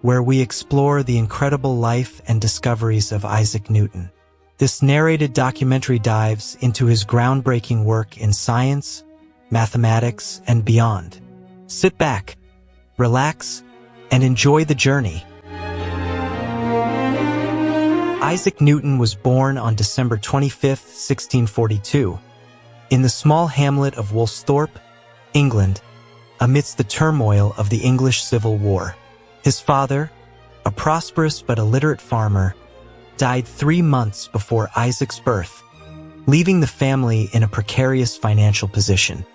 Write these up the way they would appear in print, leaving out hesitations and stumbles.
where we explore the incredible life and discoveries of Isaac Newton. This narrated documentary dives into his groundbreaking work in science, mathematics, and beyond. Sit back, relax, and enjoy the journey. Isaac Newton was born on December 25, 1642, in the small hamlet of Woolsthorpe, England, amidst the turmoil of the English Civil War. His father, a prosperous but illiterate farmer, died 3 months before Isaac's birth, leaving the family in a precarious financial position.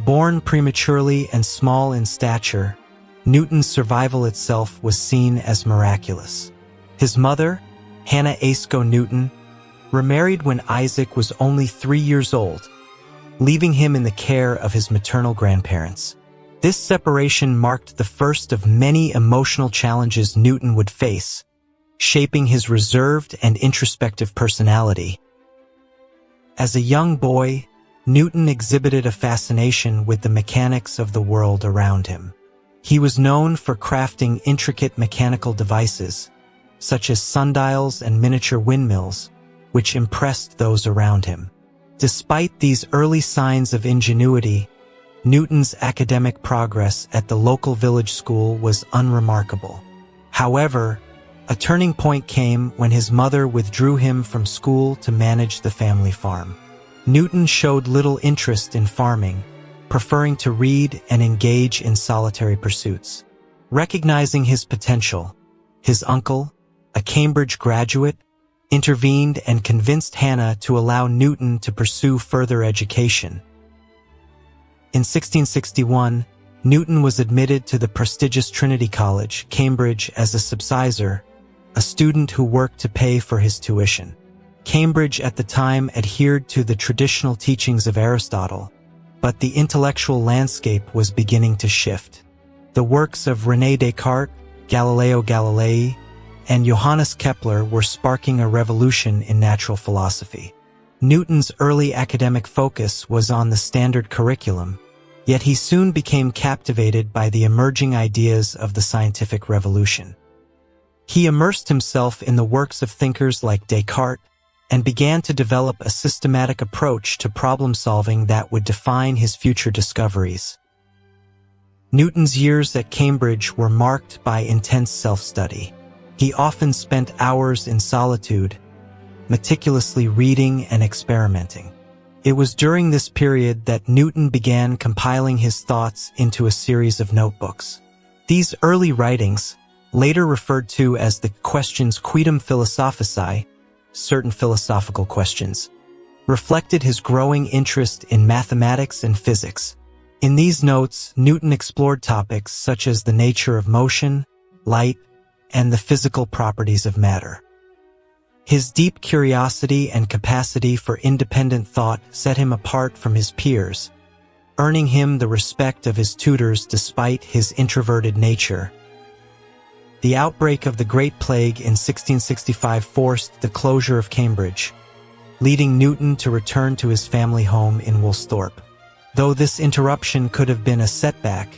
Born prematurely and small in stature, Newton's survival itself was seen as miraculous. His mother, Hannah Ayscough Newton, remarried when Isaac was only 3 years old, leaving him in the care of his maternal grandparents. This separation marked the first of many emotional challenges Newton would face, shaping his reserved and introspective personality. As a young boy, Newton exhibited a fascination with the mechanics of the world around him. He was known for crafting intricate mechanical devices, such as sundials and miniature windmills, which impressed those around him. Despite these early signs of ingenuity, Newton's academic progress at the local village school was unremarkable. However, a turning point came when his mother withdrew him from school to manage the family farm. Newton showed little interest in farming, preferring to read and engage in solitary pursuits. Recognizing his potential, his uncle, a Cambridge graduate, intervened and convinced Hannah to allow Newton to pursue further education. In 1661, Newton was admitted to the prestigious Trinity College, Cambridge, as a subsizar, a student who worked to pay for his tuition. Cambridge at the time adhered to the traditional teachings of Aristotle, but the intellectual landscape was beginning to shift. The works of René Descartes, Galileo Galilei, and Johannes Kepler were sparking a revolution in natural philosophy. Newton's early academic focus was on the standard curriculum, yet he soon became captivated by the emerging ideas of the scientific revolution. He immersed himself in the works of thinkers like Descartes and began to develop a systematic approach to problem-solving that would define his future discoveries. Newton's years at Cambridge were marked by intense self-study. He often spent hours in solitude, meticulously reading and experimenting. It was during this period that Newton began compiling his thoughts into a series of notebooks. These early writings, later referred to as the Questions Quidem Philosophicae, certain philosophical questions, reflected his growing interest in mathematics and physics. In these notes, Newton explored topics such as the nature of motion, light, and the physical properties of matter. His deep curiosity and capacity for independent thought set him apart from his peers, earning him the respect of his tutors despite his introverted nature. The outbreak of the Great Plague in 1665 forced the closure of Cambridge, leading Newton to return to his family home in Woolsthorpe. Though this interruption could have been a setback,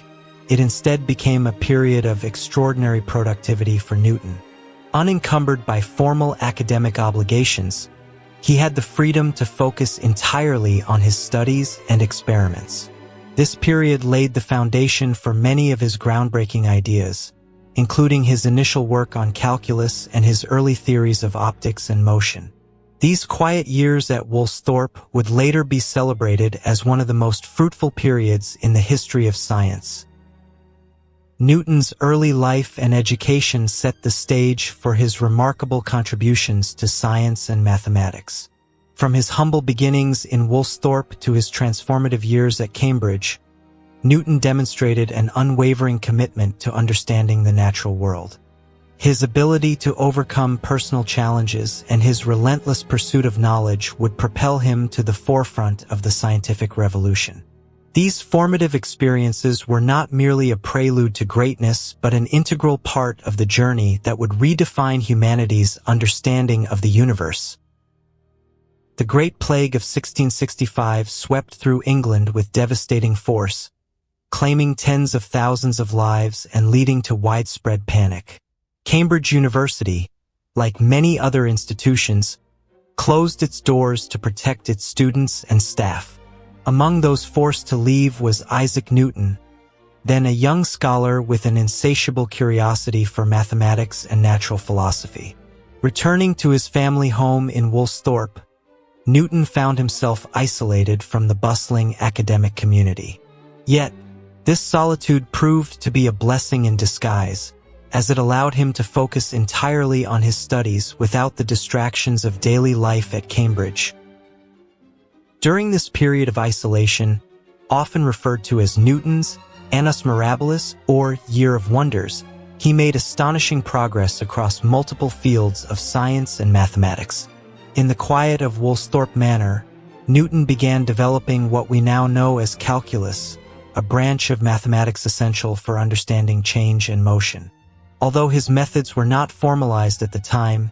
it instead became a period of extraordinary productivity for Newton. Unencumbered by formal academic obligations, he had the freedom to focus entirely on his studies and experiments. This period laid the foundation for many of his groundbreaking ideas, including his initial work on calculus and his early theories of optics and motion. These quiet years at Woolsthorpe would later be celebrated as one of the most fruitful periods in the history of science. Newton's early life and education set the stage for his remarkable contributions to science and mathematics. From his humble beginnings in Woolsthorpe to his transformative years at Cambridge, Newton demonstrated an unwavering commitment to understanding the natural world. His ability to overcome personal challenges and his relentless pursuit of knowledge would propel him to the forefront of the scientific revolution. These formative experiences were not merely a prelude to greatness, but an integral part of the journey that would redefine humanity's understanding of the universe. The Great Plague of 1665 swept through England with devastating force, claiming tens of thousands of lives and leading to widespread panic. Cambridge University, like many other institutions, closed its doors to protect its students and staff. Among those forced to leave was Isaac Newton, then a young scholar with an insatiable curiosity for mathematics and natural philosophy. Returning to his family home in Woolsthorpe, Newton found himself isolated from the bustling academic community. Yet, this solitude proved to be a blessing in disguise, as it allowed him to focus entirely on his studies without the distractions of daily life at Cambridge. During this period of isolation, often referred to as Newton's Annus Mirabilis, or Year of Wonders, he made astonishing progress across multiple fields of science and mathematics. In the quiet of Woolsthorpe Manor, Newton began developing what we now know as calculus, a branch of mathematics essential for understanding change and motion. Although his methods were not formalized at the time,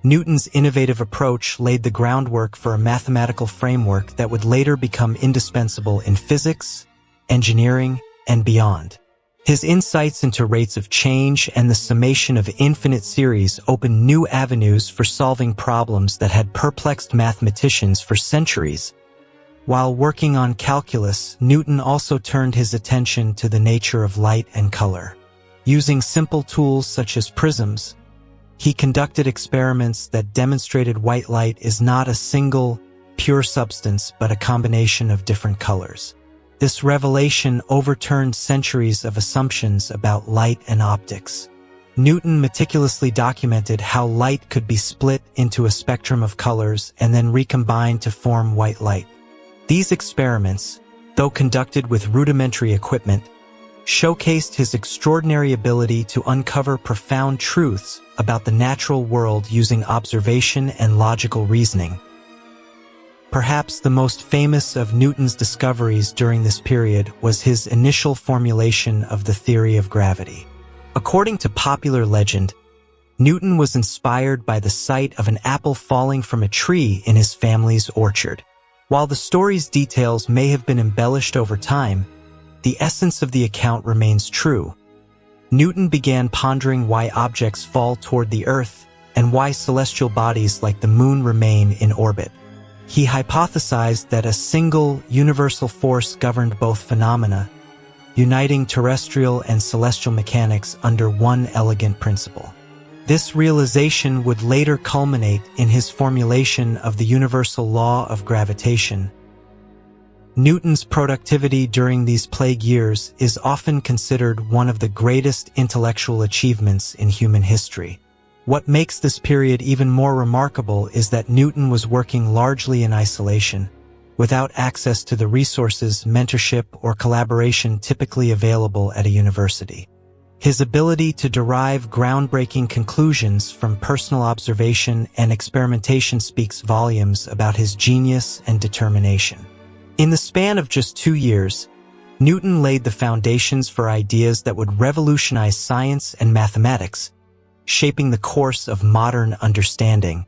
Newton's innovative approach laid the groundwork for a mathematical framework that would later become indispensable in physics, engineering, and beyond. His insights into rates of change and the summation of infinite series opened new avenues for solving problems that had perplexed mathematicians for centuries. While working on calculus, Newton also turned his attention to the nature of light and color. Using simple tools such as prisms, he conducted experiments that demonstrated white light is not a single, pure substance but a combination of different colors. This revelation overturned centuries of assumptions about light and optics. Newton meticulously documented how light could be split into a spectrum of colors and then recombined to form white light. These experiments, though conducted with rudimentary equipment, showcased his extraordinary ability to uncover profound truths about the natural world using observation and logical reasoning. Perhaps the most famous of Newton's discoveries during this period was his initial formulation of the theory of gravity. According to popular legend, Newton was inspired by the sight of an apple falling from a tree in his family's orchard. While the story's details may have been embellished over time, the essence of the account remains true. Newton began pondering why objects fall toward the Earth and why celestial bodies like the Moon remain in orbit. He hypothesized that a single, universal force governed both phenomena, uniting terrestrial and celestial mechanics under one elegant principle. This realization would later culminate in his formulation of the universal law of gravitation. Newton's productivity during these plague years is often considered one of the greatest intellectual achievements in human history. What makes this period even more remarkable is that Newton was working largely in isolation, without access to the resources, mentorship, or collaboration typically available at a university. His ability to derive groundbreaking conclusions from personal observation and experimentation speaks volumes about his genius and determination. In the span of just 2 years, Newton laid the foundations for ideas that would revolutionize science and mathematics, shaping the course of modern understanding.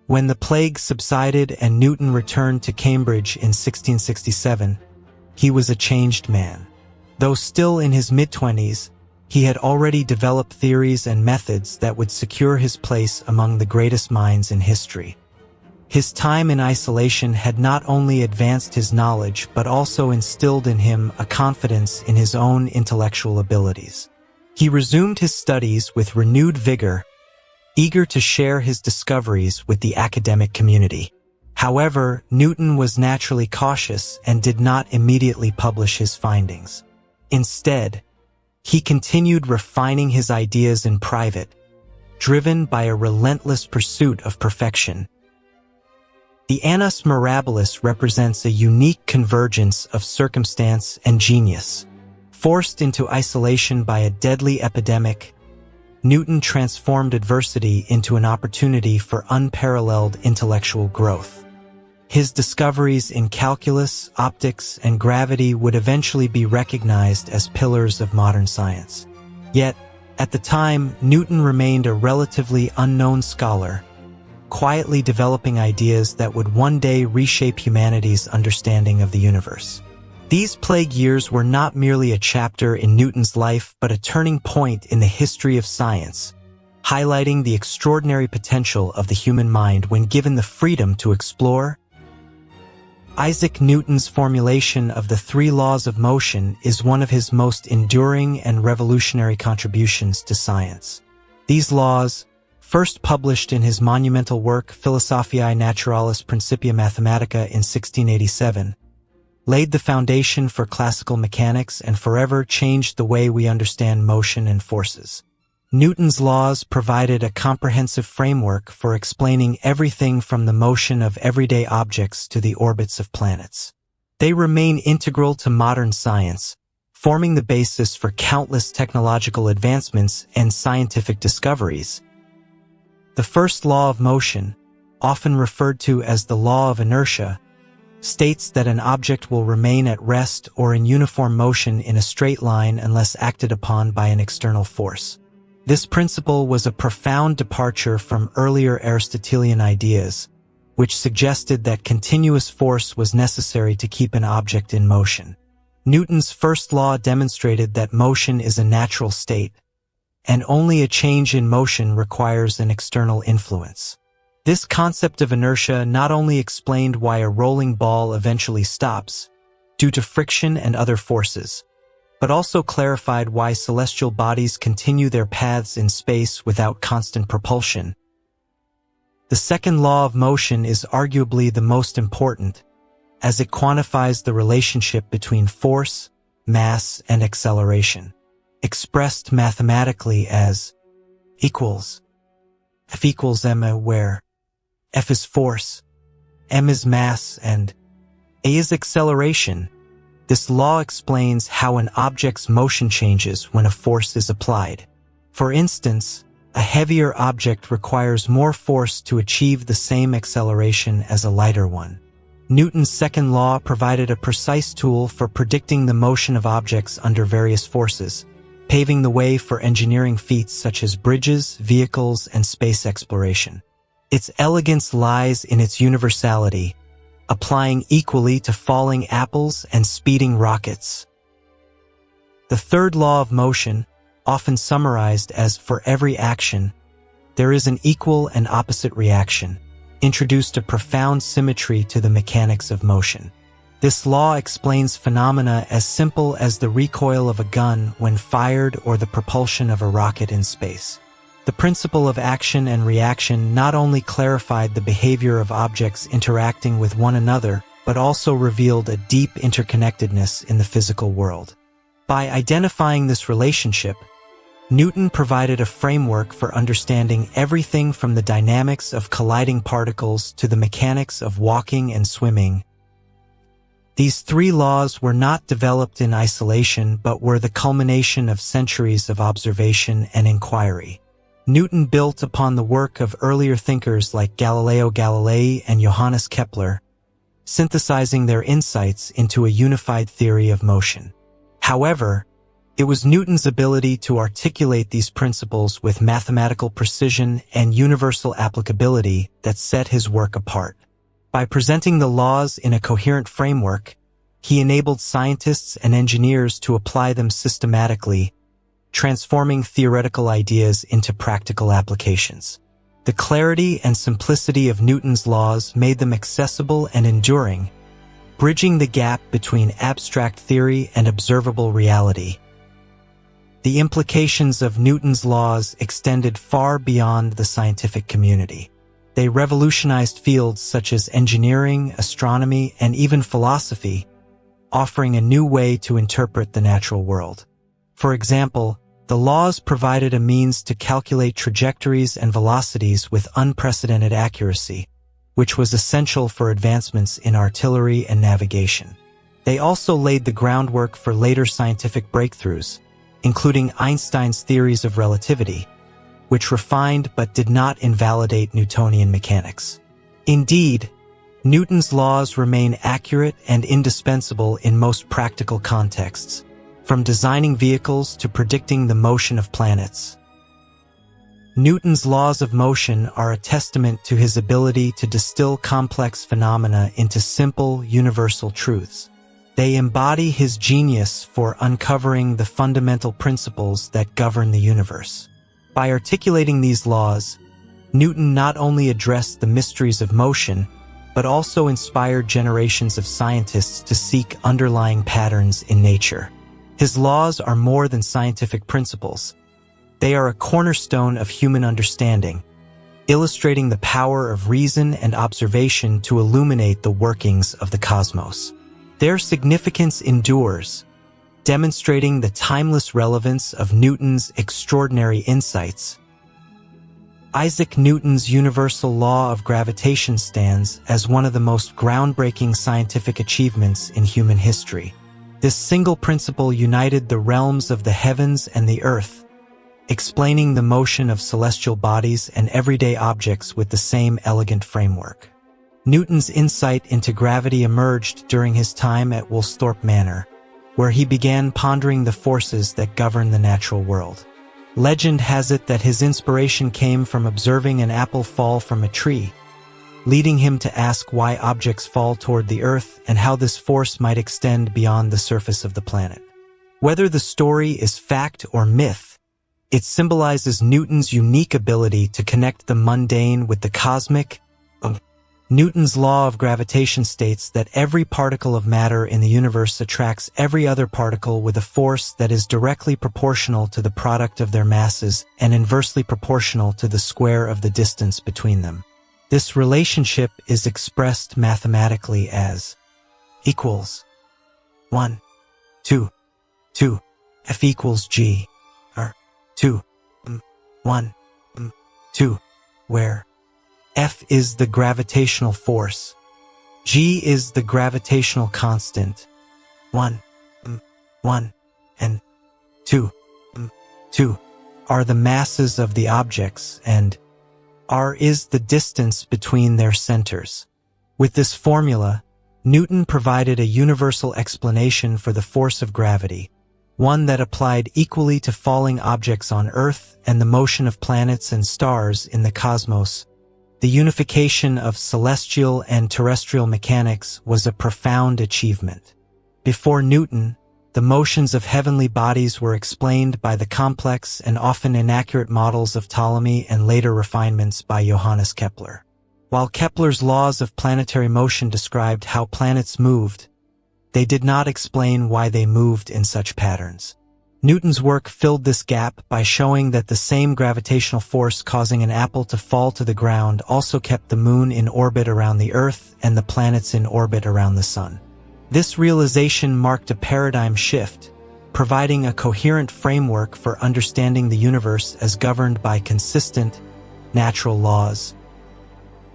When the plague subsided and Newton returned to Cambridge in 1667, he was a changed man. Though still in his mid-20s, he had already developed theories and methods that would secure his place among the greatest minds in history. His time in isolation had not only advanced his knowledge but also instilled in him a confidence in his own intellectual abilities. He resumed his studies with renewed vigor, eager to share his discoveries with the academic community. However, Newton was naturally cautious and did not immediately publish his findings. Instead, he continued refining his ideas in private, driven by a relentless pursuit of perfection. The Annus Mirabilis represents a unique convergence of circumstance and genius. Forced into isolation by a deadly epidemic, Newton transformed adversity into an opportunity for unparalleled intellectual growth. His discoveries in calculus, optics, and gravity would eventually be recognized as pillars of modern science. Yet, at the time, Newton remained a relatively unknown scholar, quietly developing ideas that would one day reshape humanity's understanding of the universe. These plague years were not merely a chapter in Newton's life but a turning point in the history of science, highlighting the extraordinary potential of the human mind when given the freedom to explore. Isaac Newton's formulation of the three laws of motion is one of his most enduring and revolutionary contributions to science. These laws, first published in his monumental work Philosophiae Naturalis Principia Mathematica in 1687, laid the foundation for classical mechanics and forever changed the way we understand motion and forces. Newton's laws provided a comprehensive framework for explaining everything from the motion of everyday objects to the orbits of planets. They remain integral to modern science, forming the basis for countless technological advancements and scientific discoveries. The first law of motion, often referred to as the law of inertia, states that an object will remain at rest or in uniform motion in a straight line unless acted upon by an external force. This principle was a profound departure from earlier Aristotelian ideas, which suggested that continuous force was necessary to keep an object in motion. Newton's first law demonstrated that motion is a natural state, and only a change in motion requires an external influence. This concept of inertia not only explained why a rolling ball eventually stops, due to friction and other forces, but also clarified why celestial bodies continue their paths in space without constant propulsion. The second law of motion is arguably the most important, as it quantifies the relationship between force, mass, and acceleration, expressed mathematically as equals F equals m, where F is force, m is mass, and a is acceleration. This law explains how an object's motion changes when a force is applied. For instance, a heavier object requires more force to achieve the same acceleration as a lighter one. Newton's second law provided a precise tool for predicting the motion of objects under various forces, paving the way for engineering feats such as bridges, vehicles, and space exploration. Its elegance lies in its universality, applying equally to falling apples and speeding rockets. The third law of motion, often summarized as for every action, there is an equal and opposite reaction, introduced a profound symmetry to the mechanics of motion. This law explains phenomena as simple as the recoil of a gun when fired or the propulsion of a rocket in space. The principle of action and reaction not only clarified the behavior of objects interacting with one another, but also revealed a deep interconnectedness in the physical world. By identifying this relationship, Newton provided a framework for understanding everything from the dynamics of colliding particles to the mechanics of walking and swimming. These three laws were not developed in isolation but were the culmination of centuries of observation and inquiry. Newton built upon the work of earlier thinkers like Galileo Galilei and Johannes Kepler, synthesizing their insights into a unified theory of motion. However, it was Newton's ability to articulate these principles with mathematical precision and universal applicability that set his work apart. By presenting the laws in a coherent framework, he enabled scientists and engineers to apply them systematically, transforming theoretical ideas into practical applications. The clarity and simplicity of Newton's laws made them accessible and enduring, bridging the gap between abstract theory and observable reality. The implications of Newton's laws extended far beyond the scientific community. They revolutionized fields such as engineering, astronomy, and even philosophy, offering a new way to interpret the natural world. For example, the laws provided a means to calculate trajectories and velocities with unprecedented accuracy, which was essential for advancements in artillery and navigation. They also laid the groundwork for later scientific breakthroughs, including Einstein's theories of relativity, which refined but did not invalidate Newtonian mechanics. Indeed, Newton's laws remain accurate and indispensable in most practical contexts, from designing vehicles to predicting the motion of planets. Newton's laws of motion are a testament to his ability to distill complex phenomena into simple, universal truths. They embody his genius for uncovering the fundamental principles that govern the universe. By articulating these laws, Newton not only addressed the mysteries of motion, but also inspired generations of scientists to seek underlying patterns in nature. His laws are more than scientific principles. They are a cornerstone of human understanding, illustrating the power of reason and observation to illuminate the workings of the cosmos. Their significance endures, demonstrating the timeless relevance of Newton's extraordinary insights. Isaac Newton's universal law of gravitation stands as one of the most groundbreaking scientific achievements in human history. This single principle united the realms of the heavens and the earth, explaining the motion of celestial bodies and everyday objects with the same elegant framework. Newton's insight into gravity emerged during his time at Woolsthorpe Manor, where he began pondering the forces that govern the natural world. Legend has it that his inspiration came from observing an apple fall from a tree, leading him to ask why objects fall toward the earth and how this force might extend beyond the surface of the planet. Whether the story is fact or myth, it symbolizes Newton's unique ability to connect the mundane with the cosmic. Newton's law of gravitation states that every particle of matter in the universe attracts every other particle with a force that is directly proportional to the product of their masses and inversely proportional to the square of the distance between them. This relationship is expressed mathematically as equals 1, 2, 2, F equals G, or 2, 1, 2, where F is the gravitational force, G is the gravitational constant, 1, and 2, 2 are the masses of the objects, and R is the distance between their centers. With this formula, Newton provided a universal explanation for the force of gravity, one that applied equally to falling objects on Earth and the motion of planets and stars in the cosmos. The unification of celestial and terrestrial mechanics was a profound achievement. Before Newton, the motions of heavenly bodies were explained by the complex and often inaccurate models of Ptolemy and later refinements by Johannes Kepler. While Kepler's laws of planetary motion described how planets moved, they did not explain why they moved in such patterns. Newton's work filled this gap by showing that the same gravitational force causing an apple to fall to the ground also kept the moon in orbit around the Earth and the planets in orbit around the sun. This realization marked a paradigm shift, providing a coherent framework for understanding the universe as governed by consistent, natural laws.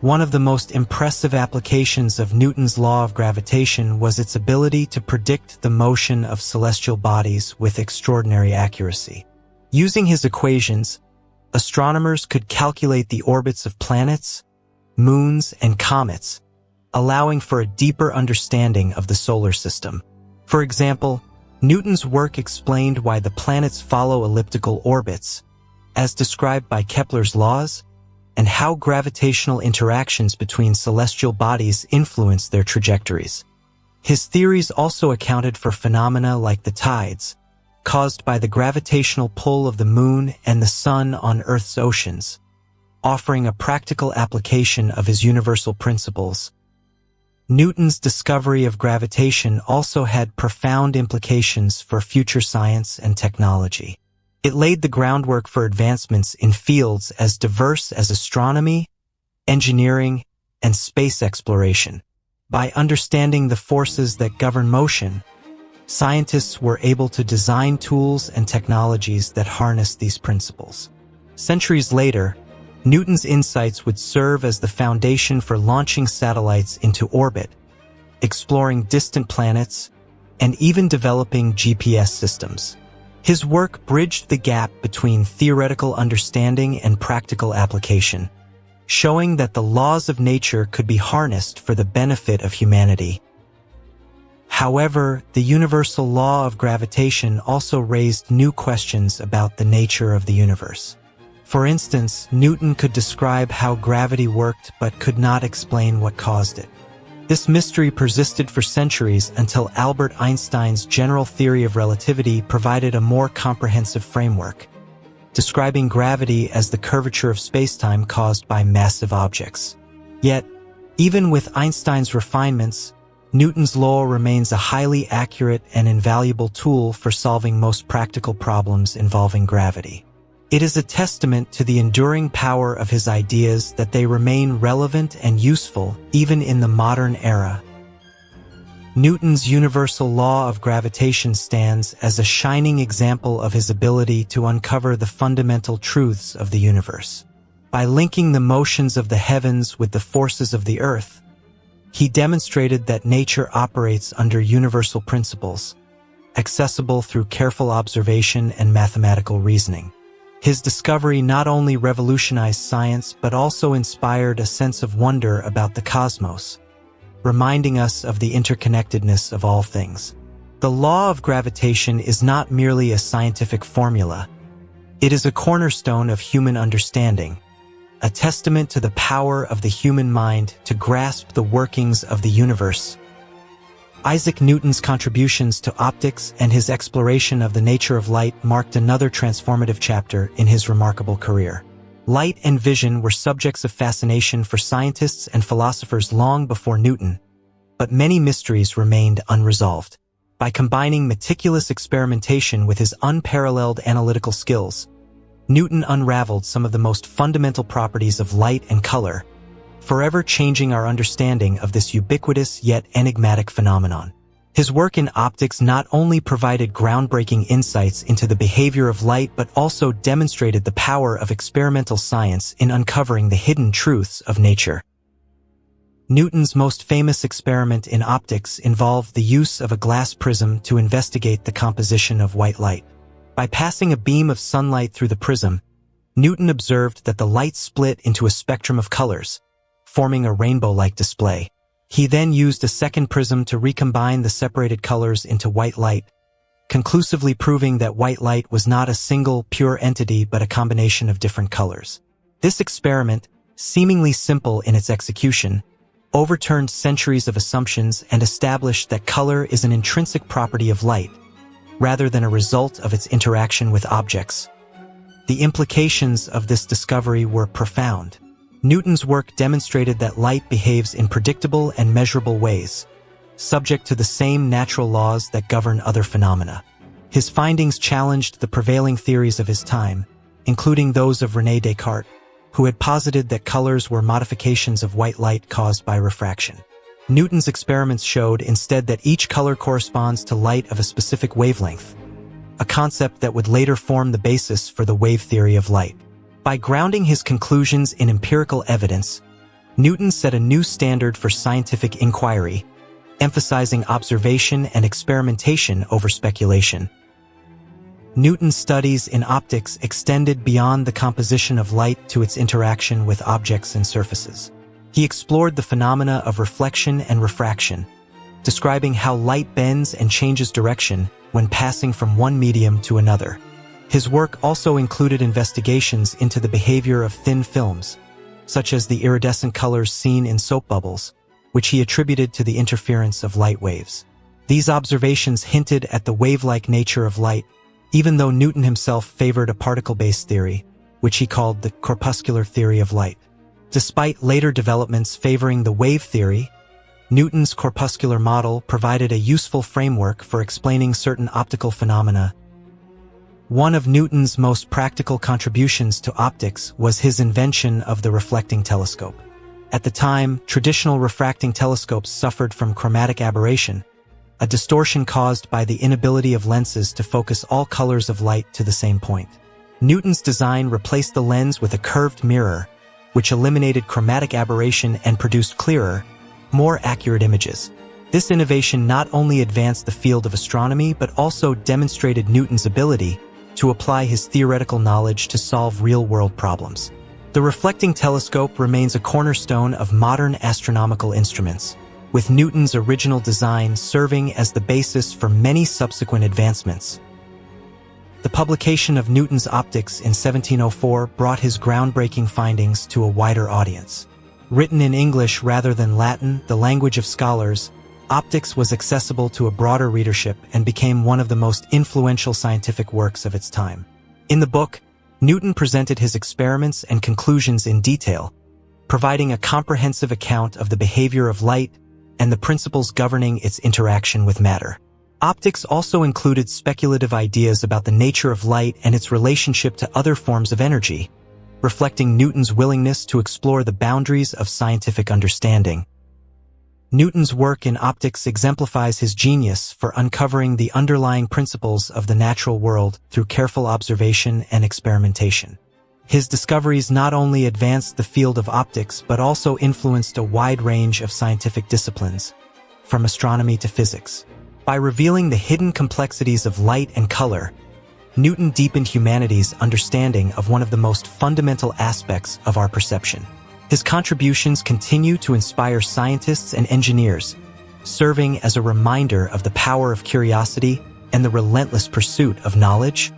One of the most impressive applications of Newton's law of gravitation was its ability to predict the motion of celestial bodies with extraordinary accuracy. Using his equations, astronomers could calculate the orbits of planets, moons, and comets, allowing for a deeper understanding of the solar system. For example, Newton's work explained why the planets follow elliptical orbits, as described by Kepler's laws, and how gravitational interactions between celestial bodies influence their trajectories. His theories also accounted for phenomena like the tides, caused by the gravitational pull of the moon and the sun on Earth's oceans, offering a practical application of his universal principles. Newton's discovery of gravitation also had profound implications for future science and technology. It laid the groundwork for advancements in fields as diverse as astronomy, engineering, and space exploration. By understanding the forces that govern motion, scientists were able to design tools and technologies that harness these principles. Centuries later, Newton's insights would serve as the foundation for launching satellites into orbit, exploring distant planets, and even developing GPS systems. His work bridged the gap between theoretical understanding and practical application, showing that the laws of nature could be harnessed for the benefit of humanity. However, the universal law of gravitation also raised new questions about the nature of the universe. For instance, Newton could describe how gravity worked but could not explain what caused it. This mystery persisted for centuries until Albert Einstein's general theory of relativity provided a more comprehensive framework, describing gravity as the curvature of spacetime caused by massive objects. Yet, even with Einstein's refinements, Newton's law remains a highly accurate and invaluable tool for solving most practical problems involving gravity. It is a testament to the enduring power of his ideas that they remain relevant and useful even in the modern era. Newton's universal law of gravitation stands as a shining example of his ability to uncover the fundamental truths of the universe. By linking the motions of the heavens with the forces of the earth, he demonstrated that nature operates under universal principles, accessible through careful observation and mathematical reasoning. His discovery not only revolutionized science but also inspired a sense of wonder about the cosmos, reminding us of the interconnectedness of all things. The law of gravitation is not merely a scientific formula. It is a cornerstone of human understanding, a testament to the power of the human mind to grasp the workings of the universe. Isaac Newton's contributions to optics and his exploration of the nature of light marked another transformative chapter in his remarkable career. Light and vision were subjects of fascination for scientists and philosophers long before Newton, but many mysteries remained unresolved. By combining meticulous experimentation with his unparalleled analytical skills, Newton unraveled some of the most fundamental properties of light and color, forever changing our understanding of this ubiquitous yet enigmatic phenomenon. His work in optics not only provided groundbreaking insights into the behavior of light but also demonstrated the power of experimental science in uncovering the hidden truths of nature. Newton's most famous experiment in optics involved the use of a glass prism to investigate the composition of white light. By passing a beam of sunlight through the prism, Newton observed that the light split into a spectrum of colors, forming a rainbow-like display. He then used a second prism to recombine the separated colors into white light, conclusively proving that white light was not a single, pure entity but a combination of different colors. This experiment, seemingly simple in its execution, overturned centuries of assumptions and established that color is an intrinsic property of light, rather than a result of its interaction with objects. The implications of this discovery were profound. Newton's work demonstrated that light behaves in predictable and measurable ways, subject to the same natural laws that govern other phenomena. His findings challenged the prevailing theories of his time, including those of René Descartes, who had posited that colors were modifications of white light caused by refraction. Newton's experiments showed instead that each color corresponds to light of a specific wavelength, a concept that would later form the basis for the wave theory of light. By grounding his conclusions in empirical evidence, Newton set a new standard for scientific inquiry, emphasizing observation and experimentation over speculation. Newton's studies in optics extended beyond the composition of light to its interaction with objects and surfaces. He explored the phenomena of reflection and refraction, describing how light bends and changes direction when passing from one medium to another. His work also included investigations into the behavior of thin films, such as the iridescent colors seen in soap bubbles, which he attributed to the interference of light waves. These observations hinted at the wave-like nature of light, even though Newton himself favored a particle-based theory, which he called the corpuscular theory of light. Despite later developments favoring the wave theory, Newton's corpuscular model provided a useful framework for explaining certain optical phenomena. One of Newton's most practical contributions to optics was his invention of the reflecting telescope. At the time, traditional refracting telescopes suffered from chromatic aberration, a distortion caused by the inability of lenses to focus all colors of light to the same point. Newton's design replaced the lens with a curved mirror, which eliminated chromatic aberration and produced clearer, more accurate images. This innovation not only advanced the field of astronomy but also demonstrated Newton's ability to apply his theoretical knowledge to solve real-world problems. The reflecting telescope remains a cornerstone of modern astronomical instruments, with Newton's original design serving as the basis for many subsequent advancements. The publication of Newton's Optics in 1704 brought his groundbreaking findings to a wider audience. Written in English rather than Latin, the language of scholars, Optics was accessible to a broader readership and became one of the most influential scientific works of its time. In the book, Newton presented his experiments and conclusions in detail, providing a comprehensive account of the behavior of light and the principles governing its interaction with matter. Optics also included speculative ideas about the nature of light and its relationship to other forms of energy, reflecting Newton's willingness to explore the boundaries of scientific understanding. Newton's work in optics exemplifies his genius for uncovering the underlying principles of the natural world through careful observation and experimentation. His discoveries not only advanced the field of optics but also influenced a wide range of scientific disciplines, from astronomy to physics. By revealing the hidden complexities of light and color, Newton deepened humanity's understanding of one of the most fundamental aspects of our perception. His contributions continue to inspire scientists and engineers, serving as a reminder of the power of curiosity and the relentless pursuit of knowledge.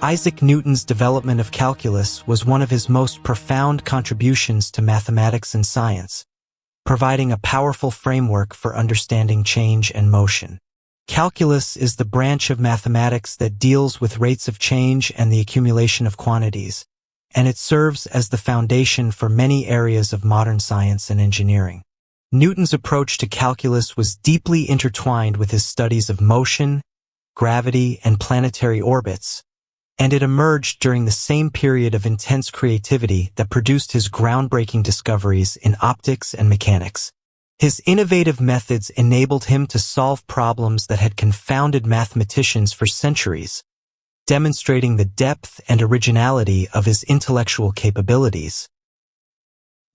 Isaac Newton's development of calculus was one of his most profound contributions to mathematics and science, providing a powerful framework for understanding change and motion. Calculus is the branch of mathematics that deals with rates of change and the accumulation of quantities, and it serves as the foundation for many areas of modern science and engineering. Newton's approach to calculus was deeply intertwined with his studies of motion, gravity, and planetary orbits, and it emerged during the same period of intense creativity that produced his groundbreaking discoveries in optics and mechanics. His innovative methods enabled him to solve problems that had confounded mathematicians for centuries, demonstrating the depth and originality of his intellectual capabilities.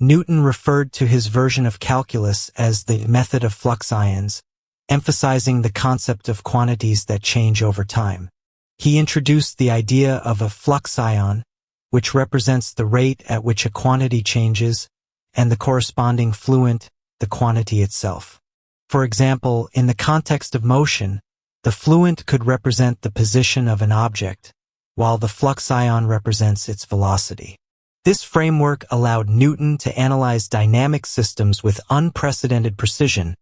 Newton referred to his version of calculus as the method of flux ions, emphasizing the concept of quantities that change over time. He introduced the idea of a flux ion, which represents the rate at which a quantity changes, and the corresponding fluent, the quantity itself. For example, in the context of motion, the fluent could represent the position of an object, while the flux ion represents its velocity. This framework allowed Newton to analyze dynamic systems with unprecedented precision,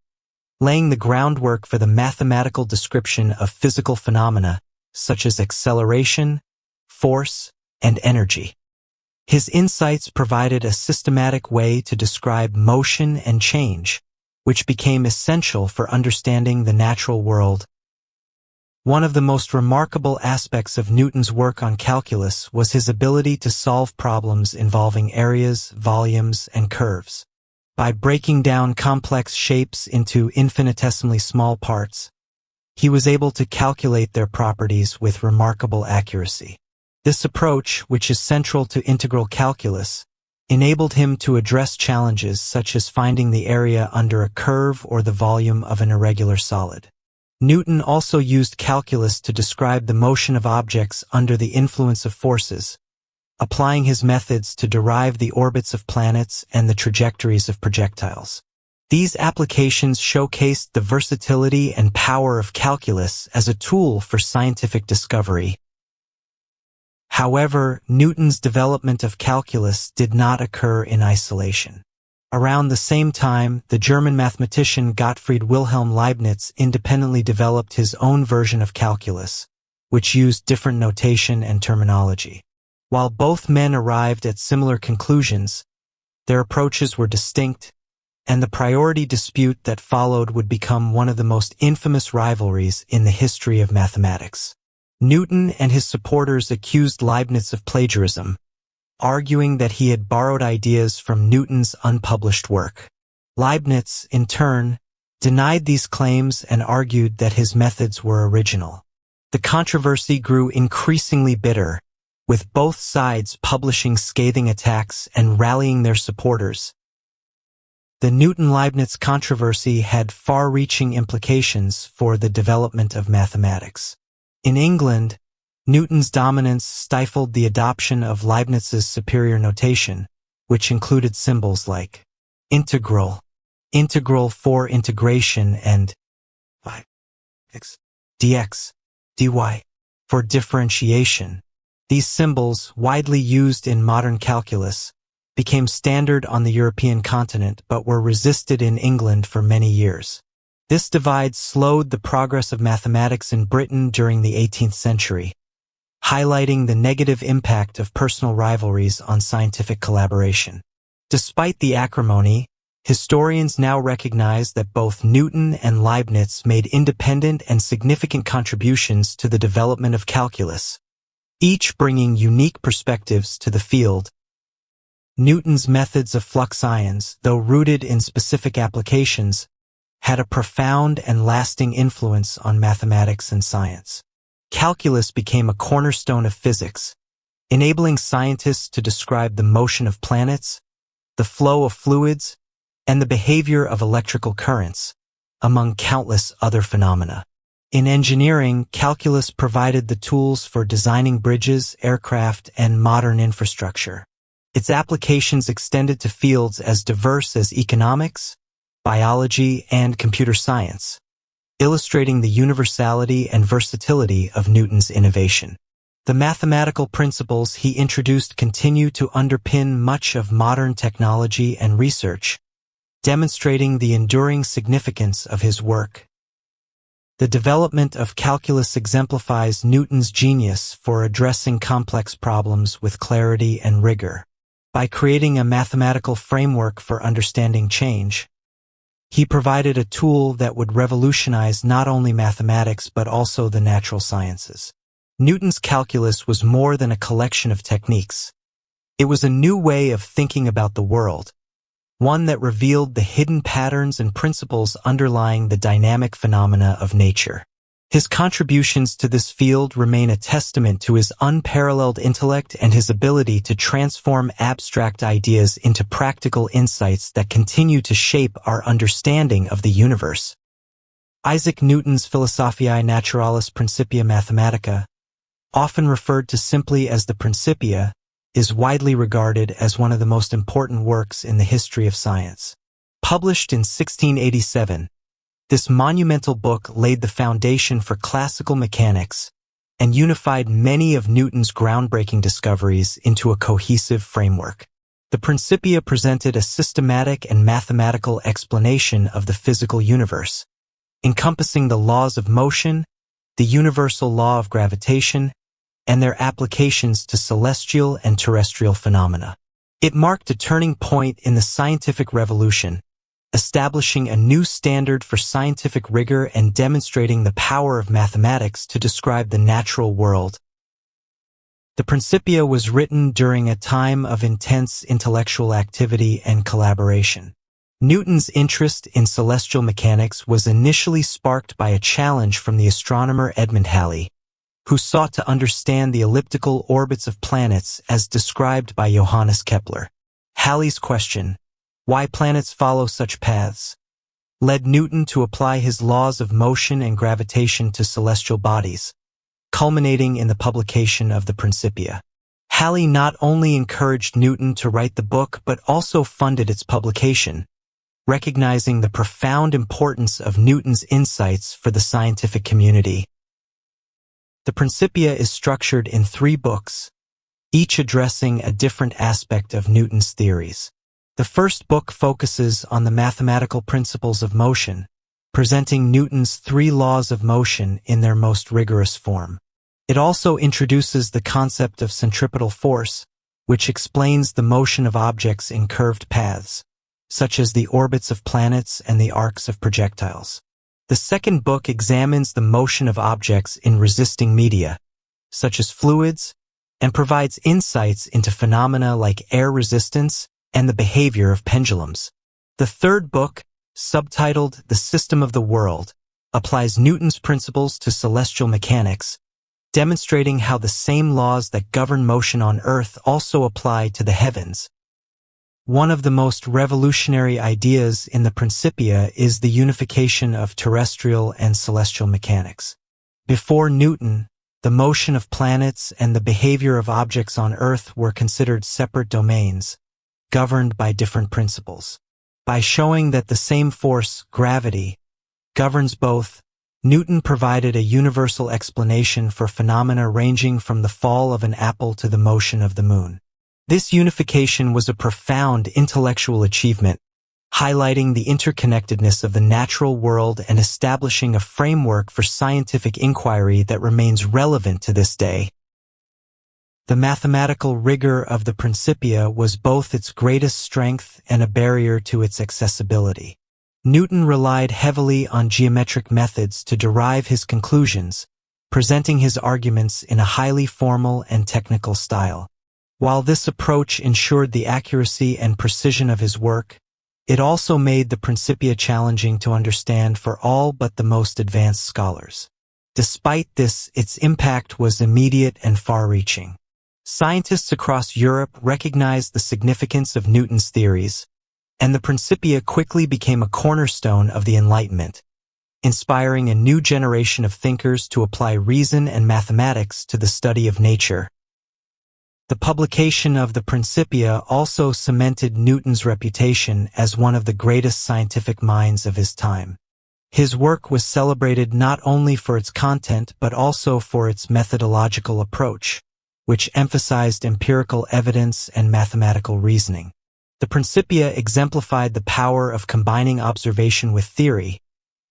laying the groundwork for the mathematical description of physical phenomena such as acceleration, force, and energy. His insights provided a systematic way to describe motion and change, which became essential for understanding the natural world. One of the most remarkable aspects of Newton's work on calculus was his ability to solve problems involving areas, volumes, and curves. By breaking down complex shapes into infinitesimally small parts, he was able to calculate their properties with remarkable accuracy. This approach, which is central to integral calculus, enabled him to address challenges such as finding the area under a curve or the volume of an irregular solid. Newton also used calculus to describe the motion of objects under the influence of forces, applying his methods to derive the orbits of planets and the trajectories of projectiles. These applications showcased the versatility and power of calculus as a tool for scientific discovery. However, Newton's development of calculus did not occur in isolation. Around the same time, the German mathematician Gottfried Wilhelm Leibniz independently developed his own version of calculus, which used different notation and terminology. While both men arrived at similar conclusions, their approaches were distinct, and the priority dispute that followed would become one of the most infamous rivalries in the history of mathematics. Newton and his supporters accused Leibniz of plagiarism, arguing that he had borrowed ideas from Newton's unpublished work. Leibniz, in turn, denied these claims and argued that his methods were original. The controversy grew increasingly bitter, with both sides publishing scathing attacks and rallying their supporters. The Newton-Leibniz controversy had far-reaching implications for the development of mathematics. In England, Newton's dominance stifled the adoption of Leibniz's superior notation, which included symbols like integral, integral for integration, and x, dx, dy for differentiation. These symbols, widely used in modern calculus, became standard on the European continent but were resisted in England for many years. This divide slowed the progress of mathematics in Britain during the 18th century, highlighting the negative impact of personal rivalries on scientific collaboration. Despite the acrimony, historians now recognize that both Newton and Leibniz made independent and significant contributions to the development of calculus, each bringing unique perspectives to the field. Newton's methods of flux ions, though rooted in specific applications, had a profound and lasting influence on mathematics and science. Calculus became a cornerstone of physics, enabling scientists to describe the motion of planets, the flow of fluids, and the behavior of electrical currents, among countless other phenomena. In engineering, calculus provided the tools for designing bridges, aircraft, and modern infrastructure. Its applications extended to fields as diverse as economics, biology, and computer science, illustrating the universality and versatility of Newton's innovation. The mathematical principles he introduced continue to underpin much of modern technology and research, demonstrating the enduring significance of his work. The development of calculus exemplifies Newton's genius for addressing complex problems with clarity and rigor. By creating a mathematical framework for understanding change, he provided a tool that would revolutionize not only mathematics but also the natural sciences. Newton's calculus was more than a collection of techniques. It was a new way of thinking about the world, one that revealed the hidden patterns and principles underlying the dynamic phenomena of nature. His contributions to this field remain a testament to his unparalleled intellect and his ability to transform abstract ideas into practical insights that continue to shape our understanding of the universe. Isaac Newton's Philosophiae Naturalis Principia Mathematica, often referred to simply as the Principia, is widely regarded as one of the most important works in the history of science. Published in 1687, this monumental book laid the foundation for classical mechanics and unified many of Newton's groundbreaking discoveries into a cohesive framework. The Principia presented a systematic and mathematical explanation of the physical universe, encompassing the laws of motion, the universal law of gravitation, and their applications to celestial and terrestrial phenomena. It marked a turning point in the scientific revolution, establishing a new standard for scientific rigor and demonstrating the power of mathematics to describe the natural world. The Principia was written during a time of intense intellectual activity and collaboration. Newton's interest in celestial mechanics was initially sparked by a challenge from the astronomer Edmund Halley, who sought to understand the elliptical orbits of planets as described by Johannes Kepler. Halley's question, why planets follow such paths, led Newton to apply his laws of motion and gravitation to celestial bodies, culminating in the publication of the Principia. Halley not only encouraged Newton to write the book but also funded its publication, recognizing the profound importance of Newton's insights for the scientific community. The Principia is structured in 3 books, each addressing a different aspect of Newton's theories. The first book focuses on the mathematical principles of motion, presenting Newton's 3 laws of motion in their most rigorous form. It also introduces the concept of centripetal force, which explains the motion of objects in curved paths, such as the orbits of planets and the arcs of projectiles. The second book examines the motion of objects in resisting media, such as fluids, and provides insights into phenomena like air resistance and the behavior of pendulums. The third book, subtitled The System of the World, applies Newton's principles to celestial mechanics, demonstrating how the same laws that govern motion on Earth also apply to the heavens. One of the most revolutionary ideas in the Principia is the unification of terrestrial and celestial mechanics. Before Newton, the motion of planets and the behavior of objects on Earth were considered separate domains, governed by different principles. By showing that the same force, gravity, governs both, Newton provided a universal explanation for phenomena ranging from the fall of an apple to the motion of the moon. This unification was a profound intellectual achievement, highlighting the interconnectedness of the natural world and establishing a framework for scientific inquiry that remains relevant to this day. The mathematical rigor of the Principia was both its greatest strength and a barrier to its accessibility. Newton relied heavily on geometric methods to derive his conclusions, presenting his arguments in a highly formal and technical style. While this approach ensured the accuracy and precision of his work, it also made the Principia challenging to understand for all but the most advanced scholars. Despite this, its impact was immediate and far-reaching. Scientists across Europe recognized the significance of Newton's theories, and the Principia quickly became a cornerstone of the Enlightenment, inspiring a new generation of thinkers to apply reason and mathematics to the study of nature. The publication of the Principia also cemented Newton's reputation as one of the greatest scientific minds of his time. His work was celebrated not only for its content but also for its methodological approach, which emphasized empirical evidence and mathematical reasoning. The Principia exemplified the power of combining observation with theory,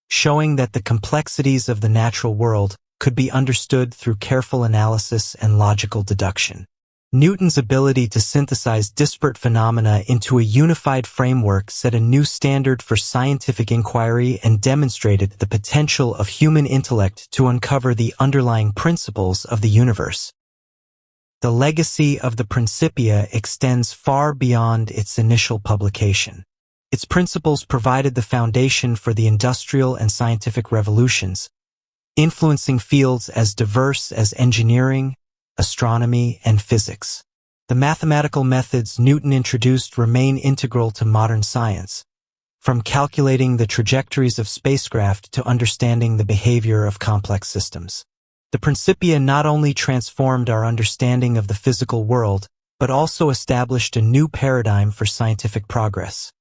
showing that the complexities of the natural world could be understood through careful analysis and logical deduction. Newton's ability to synthesize disparate phenomena into a unified framework set a new standard for scientific inquiry and demonstrated the potential of human intellect to uncover the underlying principles of the universe. The legacy of the Principia extends far beyond its initial publication. Its principles provided the foundation for the industrial and scientific revolutions, influencing fields as diverse as engineering, astronomy, and physics. The mathematical methods Newton introduced remain integral to modern science, from calculating the trajectories of spacecraft to understanding the behavior of complex systems. The Principia not only transformed our understanding of the physical world, but also established a new paradigm for scientific progress,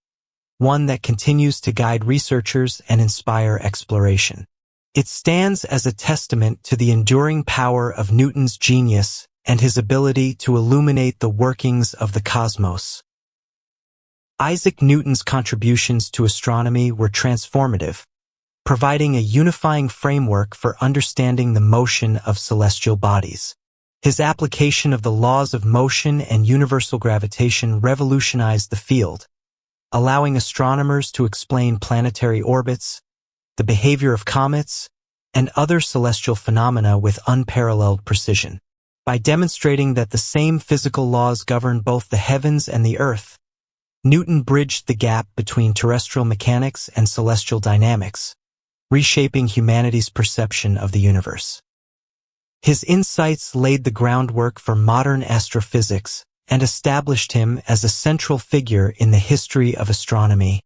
one that continues to guide researchers and inspire exploration. It stands as a testament to the enduring power of Newton's genius and his ability to illuminate the workings of the cosmos. Isaac Newton's contributions to astronomy were transformative, providing a unifying framework for understanding the motion of celestial bodies. His application of the laws of motion and universal gravitation revolutionized the field, allowing astronomers to explain planetary orbits, the behavior of comets, and other celestial phenomena with unparalleled precision. By demonstrating that the same physical laws govern both the heavens and the earth, Newton bridged the gap between terrestrial mechanics and celestial dynamics, reshaping humanity's perception of the universe. His insights laid the groundwork for modern astrophysics and established him as a central figure in the history of astronomy.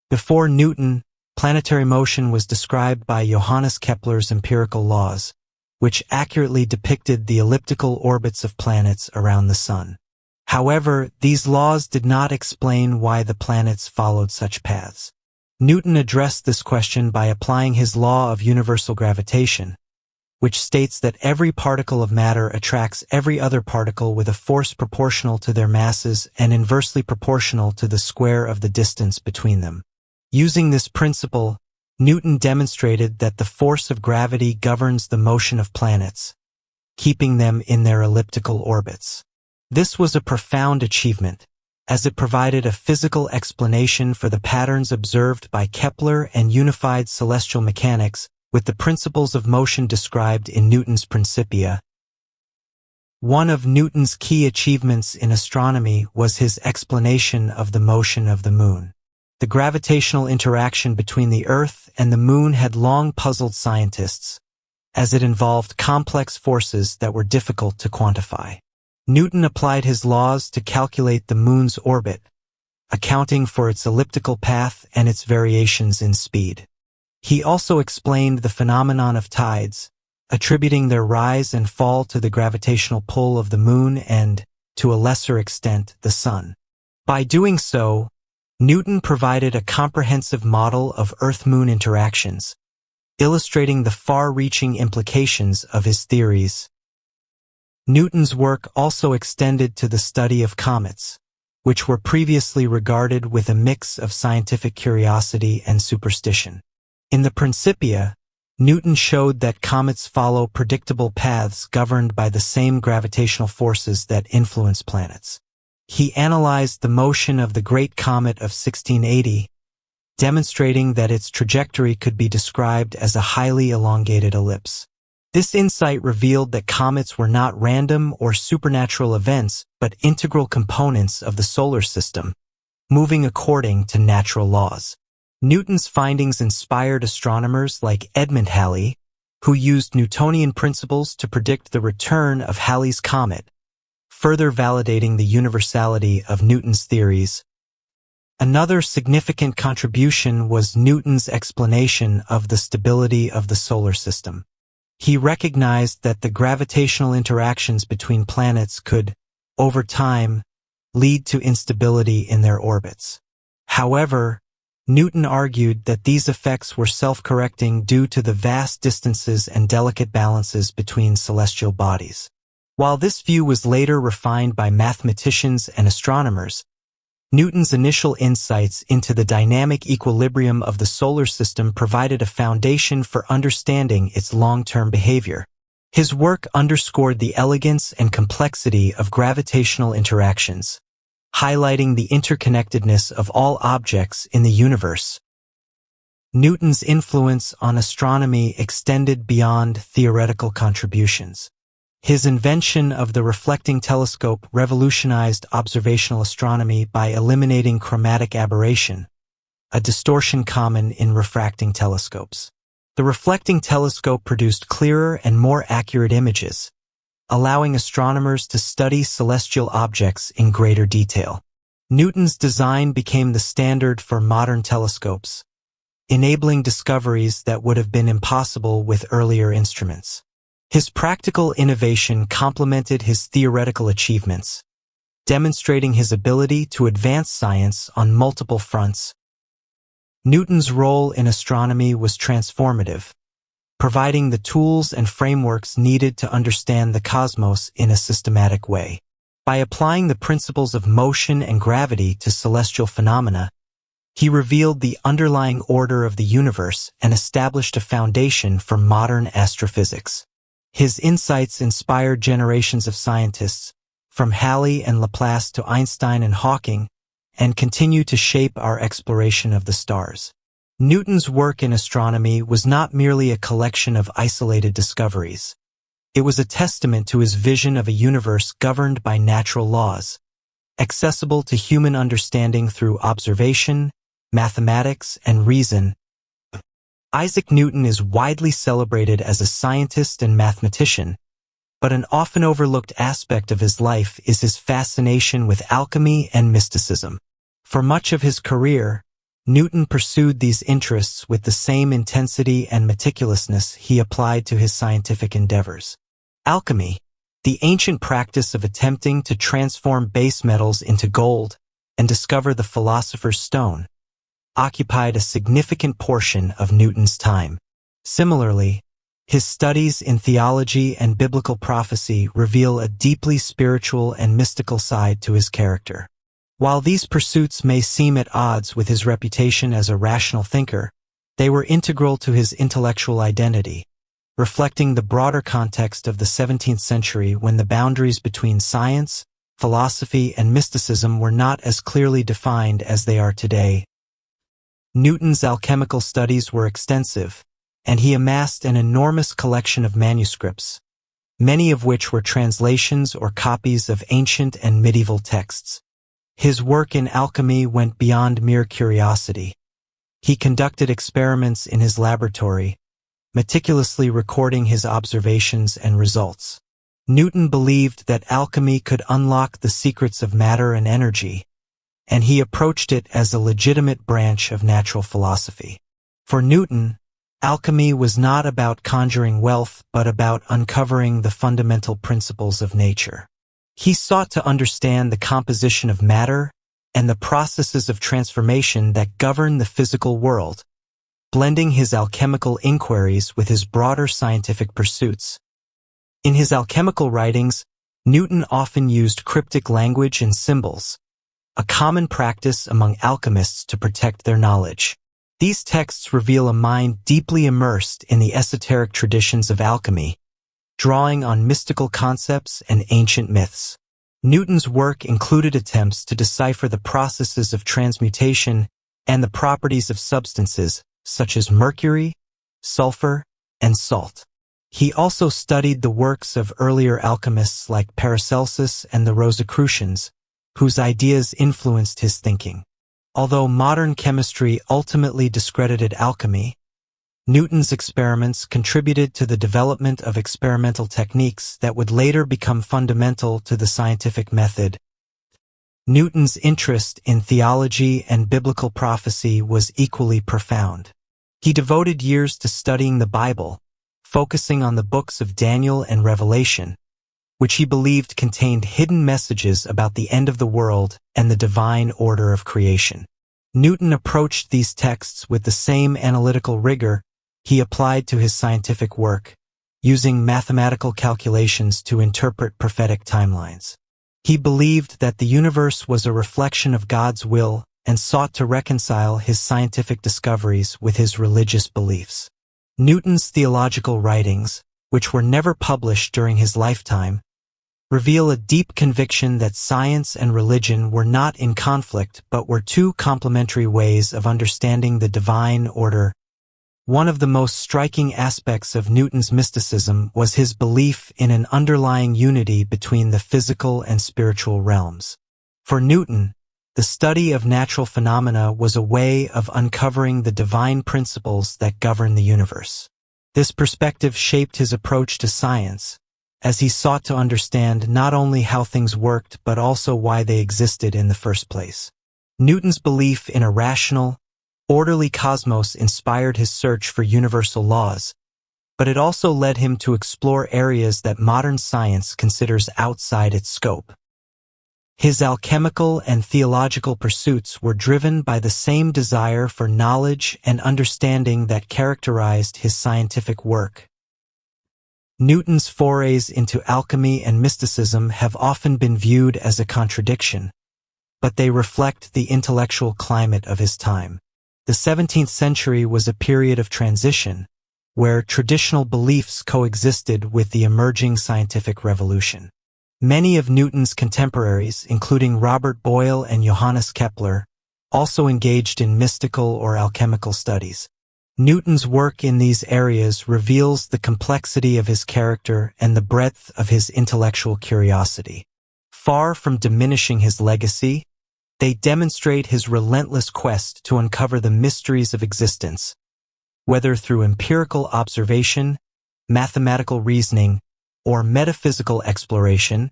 Before Newton, planetary motion was described by Johannes Kepler's empirical laws, which accurately depicted the elliptical orbits of planets around the Sun. However, these laws did not explain why the planets followed such paths. Newton addressed this question by applying his law of universal gravitation, which states that every particle of matter attracts every other particle with a force proportional to their masses and inversely proportional to the square of the distance between them. Using this principle, Newton demonstrated that the force of gravity governs the motion of planets, keeping them in their elliptical orbits. This was a profound achievement, as it provided a physical explanation for the patterns observed by Kepler and unified celestial mechanics with the principles of motion described in Newton's Principia. One of Newton's key achievements in astronomy was his explanation of the motion of the Moon. The gravitational interaction between the Earth and the Moon had long puzzled scientists, as it involved complex forces that were difficult to quantify. Newton applied his laws to calculate the Moon's orbit, accounting for its elliptical path and its variations in speed. He also explained the phenomenon of tides, attributing their rise and fall to the gravitational pull of the Moon and, to a lesser extent, the Sun. By doing so, Newton provided a comprehensive model of Earth-Moon interactions, illustrating the far-reaching implications of his theories. Newton's work also extended to the study of comets, which were previously regarded with a mix of scientific curiosity and superstition. In the Principia, Newton showed that comets follow predictable paths governed by the same gravitational forces that influence planets. He analyzed the motion of the Great Comet of 1680, demonstrating that its trajectory could be described as a highly elongated ellipse. This insight revealed that comets were not random or supernatural events, but integral components of the solar system, moving according to natural laws. Newton's findings inspired astronomers like Edmund Halley, who used Newtonian principles to predict the return of Halley's Comet, further validating the universality of Newton's theories. Another significant contribution was Newton's explanation of the stability of the solar system. He recognized that the gravitational interactions between planets could, over time, lead to instability in their orbits. However, Newton argued that these effects were self-correcting due to the vast distances and delicate balances between celestial bodies. While this view was later refined by mathematicians and astronomers, Newton's initial insights into the dynamic equilibrium of the solar system provided a foundation for understanding its long-term behavior. His work underscored the elegance and complexity of gravitational interactions, highlighting the interconnectedness of all objects in the universe. Newton's influence on astronomy extended beyond theoretical contributions. His invention of the reflecting telescope revolutionized observational astronomy by eliminating chromatic aberration, a distortion common in refracting telescopes. The reflecting telescope produced clearer and more accurate images, allowing astronomers to study celestial objects in greater detail. Newton's design became the standard for modern telescopes, enabling discoveries that would have been impossible with earlier instruments. His practical innovation complemented his theoretical achievements, demonstrating his ability to advance science on multiple fronts. Newton's role in astronomy was transformative, providing the tools and frameworks needed to understand the cosmos in a systematic way. By applying the principles of motion and gravity to celestial phenomena, he revealed the underlying order of the universe and established a foundation for modern astrophysics. His insights inspired generations of scientists, from Halley and Laplace to Einstein and Hawking, and continue to shape our exploration of the stars. Newton's work in astronomy was not merely a collection of isolated discoveries. It was a testament to his vision of a universe governed by natural laws, accessible to human understanding through observation, mathematics, and reason. Isaac Newton is widely celebrated as a scientist and mathematician, but an often overlooked aspect of his life is his fascination with alchemy and mysticism. For much of his career, Newton pursued these interests with the same intensity and meticulousness he applied to his scientific endeavors. Alchemy, the ancient practice of attempting to transform base metals into gold and discover the philosopher's stone, occupied a significant portion of Newton's time. Similarly, his studies in theology and biblical prophecy reveal a deeply spiritual and mystical side to his character. While these pursuits may seem at odds with his reputation as a rational thinker, they were integral to his intellectual identity, reflecting the broader context of the 17th century when the boundaries between science, philosophy, and mysticism were not as clearly defined as they are today. Newton's alchemical studies were extensive, and he amassed an enormous collection of manuscripts, many of which were translations or copies of ancient and medieval texts. His work in alchemy went beyond mere curiosity. He conducted experiments in his laboratory, meticulously recording his observations and results. Newton believed that alchemy could unlock the secrets of matter and energy, and he approached it as a legitimate branch of natural philosophy. For Newton, alchemy was not about conjuring wealth, but about uncovering the fundamental principles of nature. He sought to understand the composition of matter and the processes of transformation that govern the physical world, blending his alchemical inquiries with his broader scientific pursuits. In his alchemical writings, Newton often used cryptic language and symbols, a common practice among alchemists to protect their knowledge. These texts reveal a mind deeply immersed in the esoteric traditions of alchemy, drawing on mystical concepts and ancient myths. Newton's work included attempts to decipher the processes of transmutation and the properties of substances such as mercury, sulfur, and salt. He also studied the works of earlier alchemists like Paracelsus and the Rosicrucians, whose ideas influenced his thinking. Although modern chemistry ultimately discredited alchemy, Newton's experiments contributed to the development of experimental techniques that would later become fundamental to the scientific method. Newton's interest in theology and biblical prophecy was equally profound. He devoted years to studying the Bible, focusing on the books of Daniel and Revelation, which he believed contained hidden messages about the end of the world and the divine order of creation. Newton approached these texts with the same analytical rigor he applied to his scientific work, using mathematical calculations to interpret prophetic timelines. He believed that the universe was a reflection of God's will and sought to reconcile his scientific discoveries with his religious beliefs. Newton's theological writings, which were never published during his lifetime, reveal a deep conviction that science and religion were not in conflict but were two complementary ways of understanding the divine order. One of the most striking aspects of Newton's mysticism was his belief in an underlying unity between the physical and spiritual realms. For Newton, the study of natural phenomena was a way of uncovering the divine principles that govern the universe. This perspective shaped his approach to science, as he sought to understand not only how things worked but also why they existed in the first place. Newton's belief in a rational, orderly cosmos inspired his search for universal laws, but it also led him to explore areas that modern science considers outside its scope. His alchemical and theological pursuits were driven by the same desire for knowledge and understanding that characterized his scientific work. Newton's forays into alchemy and mysticism have often been viewed as a contradiction, but they reflect the intellectual climate of his time. The 17th century was a period of transition, where traditional beliefs coexisted with the emerging scientific revolution. Many of Newton's contemporaries, including Robert Boyle and Johannes Kepler, also engaged in mystical or alchemical studies. Newton's work in these areas reveals the complexity of his character and the breadth of his intellectual curiosity. Far from diminishing his legacy, they demonstrate his relentless quest to uncover the mysteries of existence, whether through empirical observation, mathematical reasoning, or metaphysical exploration.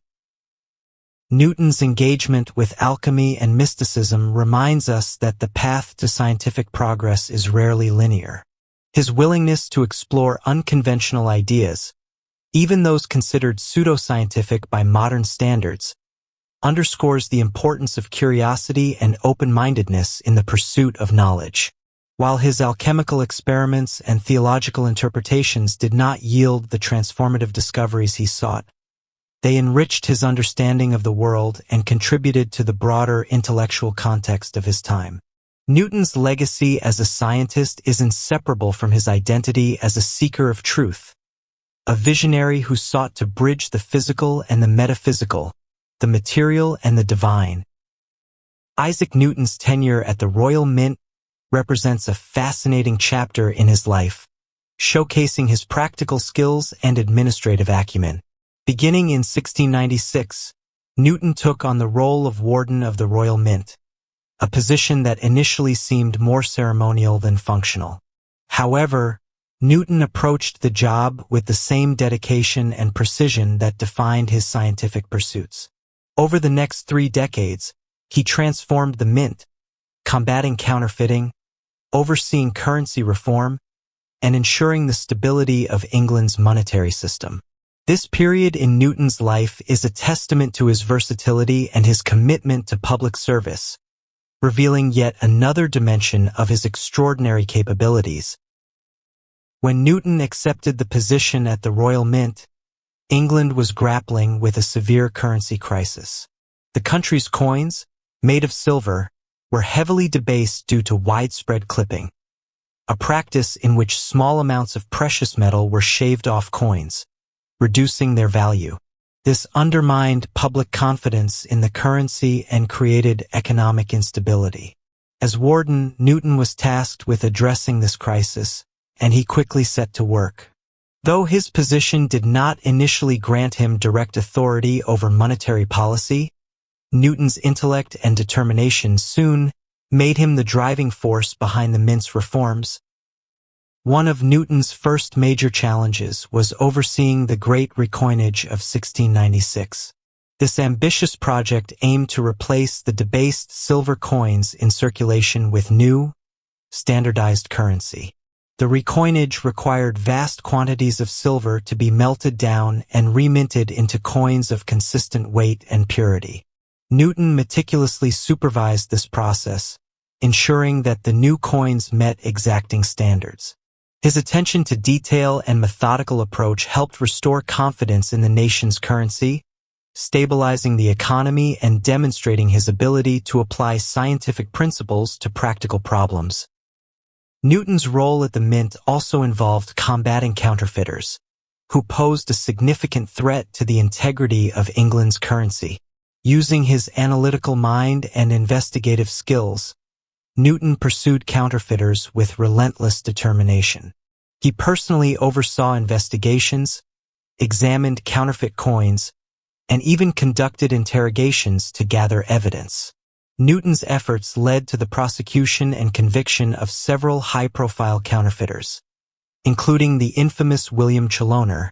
Newton's engagement with alchemy and mysticism reminds us that the path to scientific progress is rarely linear. His willingness to explore unconventional ideas, even those considered pseudoscientific by modern standards, underscores the importance of curiosity and open-mindedness in the pursuit of knowledge. While his alchemical experiments and theological interpretations did not yield the transformative discoveries he sought, they enriched his understanding of the world and contributed to the broader intellectual context of his time. Newton's legacy as a scientist is inseparable from his identity as a seeker of truth, a visionary who sought to bridge the physical and the metaphysical, the material and the divine. Isaac Newton's tenure at the Royal Mint represents a fascinating chapter in his life, showcasing his practical skills and administrative acumen. Beginning in 1696, Newton took on the role of Warden of the Royal Mint, a position that initially seemed more ceremonial than functional. However, Newton approached the job with the same dedication and precision that defined his scientific pursuits. Over the next 3 decades, he transformed the mint, combating counterfeiting, overseeing currency reform, and ensuring the stability of England's monetary system. This period in Newton's life is a testament to his versatility and his commitment to public service, revealing yet another dimension of his extraordinary capabilities. When Newton accepted the position at the Royal Mint, England was grappling with a severe currency crisis. The country's coins, made of silver, were heavily debased due to widespread clipping, a practice in which small amounts of precious metal were shaved off coins, reducing their value. This undermined public confidence in the currency and created economic instability. As warden, Newton was tasked with addressing this crisis, and he quickly set to work. Though his position did not initially grant him direct authority over monetary policy, Newton's intellect and determination soon made him the driving force behind the mint's reforms. One of Newton's first major challenges was overseeing the Great Recoinage of 1696. This ambitious project aimed to replace the debased silver coins in circulation with new, standardized currency. The recoinage required vast quantities of silver to be melted down and reminted into coins of consistent weight and purity. Newton meticulously supervised this process, ensuring that the new coins met exacting standards. His attention to detail and methodical approach helped restore confidence in the nation's currency, stabilizing the economy and demonstrating his ability to apply scientific principles to practical problems. Newton's role at the mint also involved combating counterfeiters, who posed a significant threat to the integrity of England's currency. Using his analytical mind and investigative skills, Newton pursued counterfeiters with relentless determination. He personally oversaw investigations, examined counterfeit coins, and even conducted interrogations to gather evidence. Newton's efforts led to the prosecution and conviction of several high-profile counterfeiters, including the infamous William Chaloner,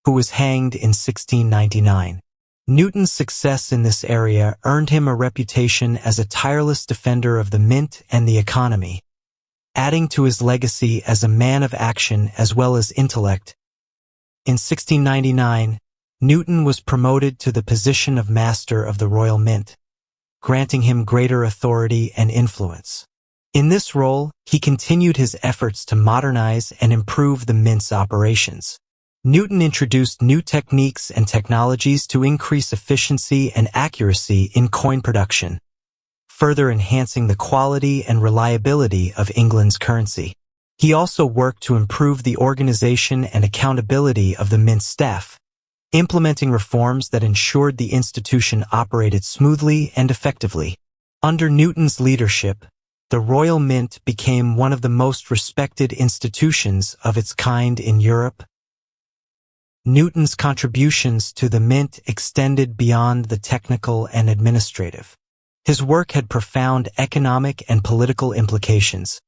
who was hanged in 1699. Newton's success in this area earned him a reputation as a tireless defender of the mint and the economy, adding to his legacy as a man of action as well as intellect. In 1699, Newton was promoted to the position of Master of the Royal Mint, granting him greater authority and influence. In this role, he continued his efforts to modernize and improve the mint's operations. Newton introduced new techniques and technologies to increase efficiency and accuracy in coin production, further enhancing the quality and reliability of England's currency. He also worked to improve the organization and accountability of the mint staff, implementing reforms that ensured the institution operated smoothly and effectively. Under Newton's leadership, the Royal Mint became one of the most respected institutions of its kind in Europe. Newton's contributions to the mint extended beyond the technical and administrative. His work had profound economic and political implications,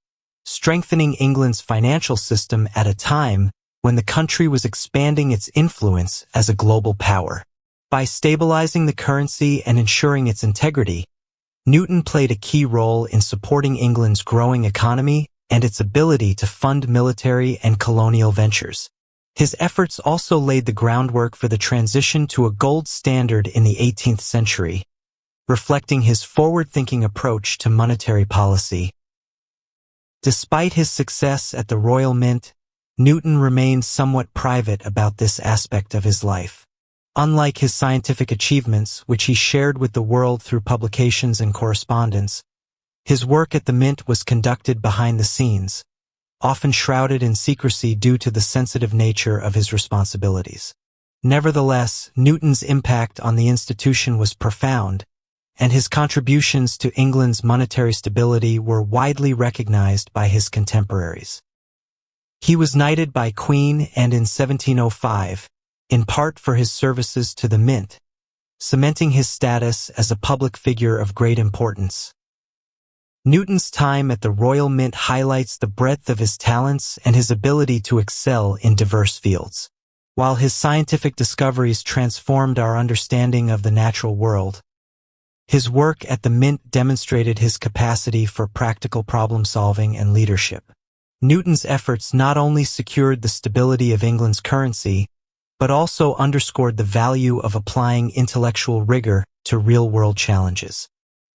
strengthening England's financial system at a time when the country was expanding its influence as a global power. By stabilizing the currency and ensuring its integrity, Newton played a key role in supporting England's growing economy and its ability to fund military and colonial ventures. His efforts also laid the groundwork for the transition to a gold standard in the 18th century, reflecting his forward-thinking approach to monetary policy. Despite his success at the Royal Mint, Newton remained somewhat private about this aspect of his life. Unlike his scientific achievements, which he shared with the world through publications and correspondence, his work at the Mint was conducted behind the scenes, often shrouded in secrecy due to the sensitive nature of his responsibilities. Nevertheless, Newton's impact on the institution was profound, and his contributions to England's monetary stability were widely recognized by his contemporaries. He was knighted by Queen Anne in 1705, in part for his services to the Mint, cementing his status as a public figure of great importance. Newton's time at the Royal Mint highlights the breadth of his talents and his ability to excel in diverse fields. While his scientific discoveries transformed our understanding of the natural world, his work at the Mint demonstrated his capacity for practical problem-solving and leadership. Newton's efforts not only secured the stability of England's currency, but also underscored the value of applying intellectual rigor to real-world challenges.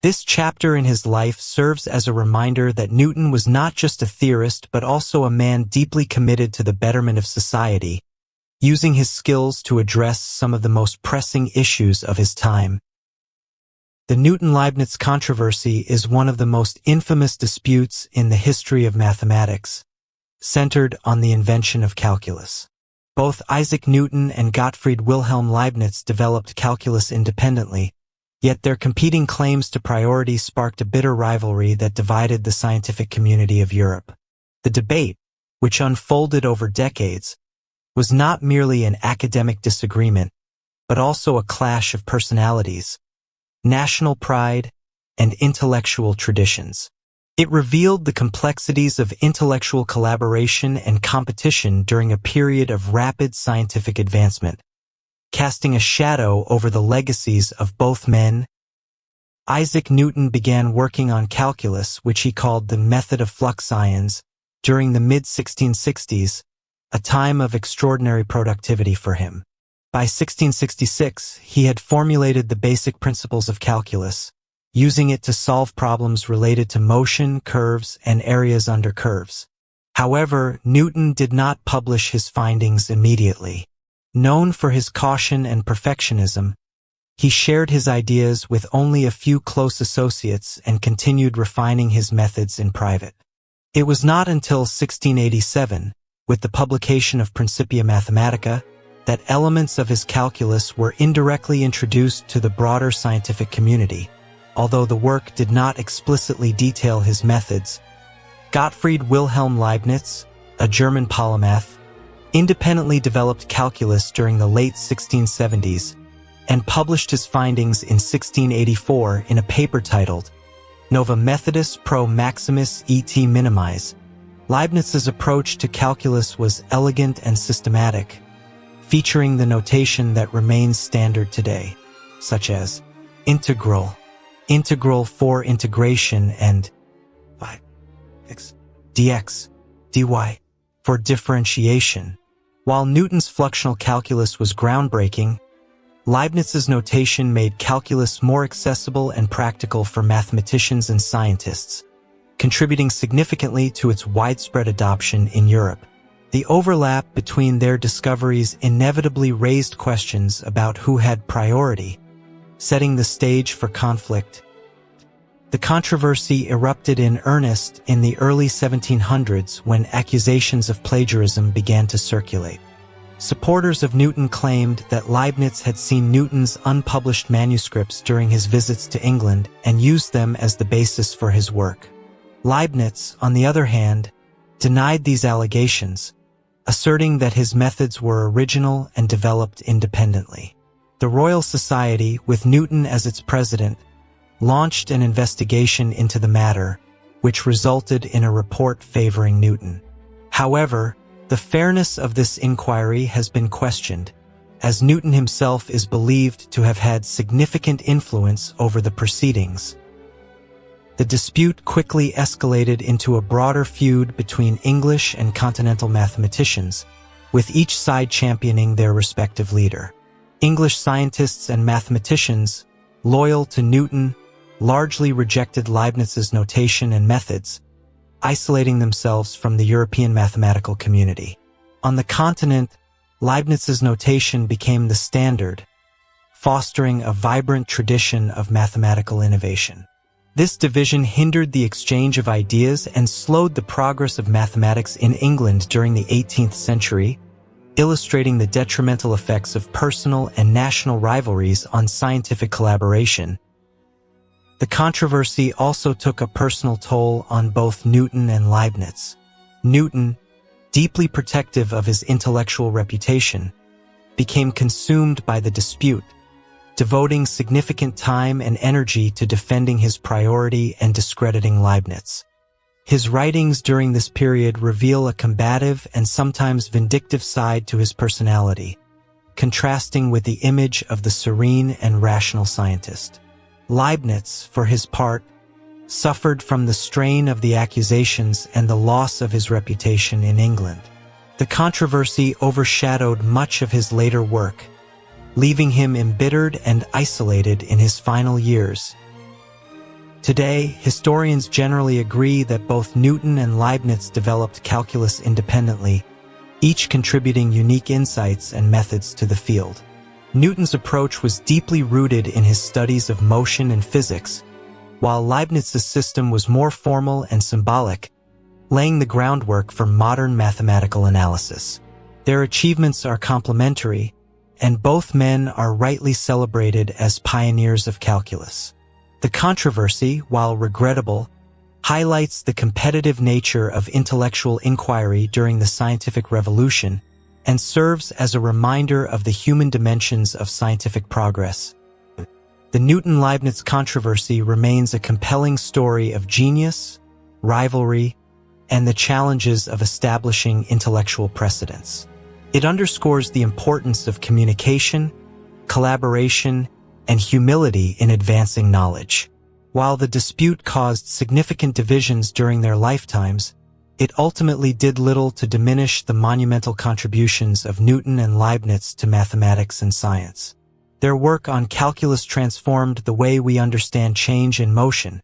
This chapter in his life serves as a reminder that Newton was not just a theorist but also a man deeply committed to the betterment of society, using his skills to address some of the most pressing issues of his time. The Newton-Leibniz controversy is one of the most infamous disputes in the history of mathematics, centered on the invention of calculus. Both Isaac Newton and Gottfried Wilhelm Leibniz developed calculus independently, yet their competing claims to priority sparked a bitter rivalry that divided the scientific community of Europe. The debate, which unfolded over decades, was not merely an academic disagreement, but also a clash of personalities, national pride, and intellectual traditions. It revealed the complexities of intellectual collaboration and competition during a period of rapid scientific advancement, casting a shadow over the legacies of both men. Isaac Newton began working on calculus, which he called the method of flux ions, during the mid-1660s, a time of extraordinary productivity for him. By 1666, he had formulated the basic principles of calculus, using it to solve problems related to motion, curves, and areas under curves. However, Newton did not publish his findings immediately. Known for his caution and perfectionism, he shared his ideas with only a few close associates and continued refining his methods in private. It was not until 1687, with the publication of Principia Mathematica, that elements of his calculus were indirectly introduced to the broader scientific community. Although the work did not explicitly detail his methods, Gottfried Wilhelm Leibniz, a German polymath, independently developed calculus during the late 1670s and published his findings in 1684 in a paper titled Nova Methodus pro maximis et minimis. Leibniz's approach to calculus was elegant and systematic, featuring the notation that remains standard today, such as integral, integral for integration, and dx, dy for differentiation. While Newton's fluxional calculus was groundbreaking, Leibniz's notation made calculus more accessible and practical for mathematicians and scientists, contributing significantly to its widespread adoption in Europe. The overlap between their discoveries inevitably raised questions about who had priority, setting the stage for conflict. The controversy erupted in earnest in the early 1700s when accusations of plagiarism began to circulate. Supporters of Newton claimed that Leibniz had seen Newton's unpublished manuscripts during his visits to England and used them as the basis for his work. Leibniz, on the other hand, denied these allegations, asserting that his methods were original and developed independently. The Royal Society, with Newton as its president, launched an investigation into the matter, which resulted in a report favoring Newton. However, the fairness of this inquiry has been questioned, as Newton himself is believed to have had significant influence over the proceedings. The dispute quickly escalated into a broader feud between English and continental mathematicians, with each side championing their respective leader. English scientists and mathematicians, loyal to Newton, largely rejected Leibniz's notation and methods, isolating themselves from the European mathematical community. On the continent, Leibniz's notation became the standard, fostering a vibrant tradition of mathematical innovation. This division hindered the exchange of ideas and slowed the progress of mathematics in England during the 18th century, illustrating the detrimental effects of personal and national rivalries on scientific collaboration. The controversy also took a personal toll on both Newton and Leibniz. Newton, deeply protective of his intellectual reputation, became consumed by the dispute, devoting significant time and energy to defending his priority and discrediting Leibniz. His writings during this period reveal a combative and sometimes vindictive side to his personality, contrasting with the image of the serene and rational scientist. Leibniz, for his part, suffered from the strain of the accusations and the loss of his reputation in England. The controversy overshadowed much of his later work, leaving him embittered and isolated in his final years. Today, historians generally agree that both Newton and Leibniz developed calculus independently, each contributing unique insights and methods to the field. Newton's approach was deeply rooted in his studies of motion and physics, while Leibniz's system was more formal and symbolic, laying the groundwork for modern mathematical analysis. Their achievements are complementary, and both men are rightly celebrated as pioneers of calculus. The controversy, while regrettable, highlights the competitive nature of intellectual inquiry during the scientific revolution and serves as a reminder of the human dimensions of scientific progress. The Newton-Leibniz controversy remains a compelling story of genius, rivalry, and the challenges of establishing intellectual precedents. It underscores the importance of communication, collaboration, and humility in advancing knowledge. While the dispute caused significant divisions during their lifetimes, it ultimately did little to diminish the monumental contributions of Newton and Leibniz to mathematics and science. Their work on calculus transformed the way we understand change and motion,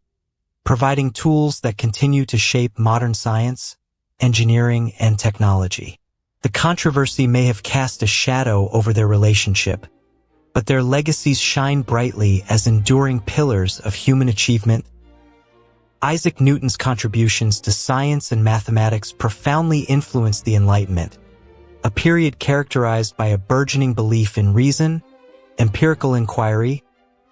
providing tools that continue to shape modern science, engineering, and technology. The controversy may have cast a shadow over their relationship, but their legacies shine brightly as enduring pillars of human achievement. Isaac Newton's contributions to science and mathematics profoundly influenced the Enlightenment, a period characterized by a burgeoning belief in reason, empirical inquiry,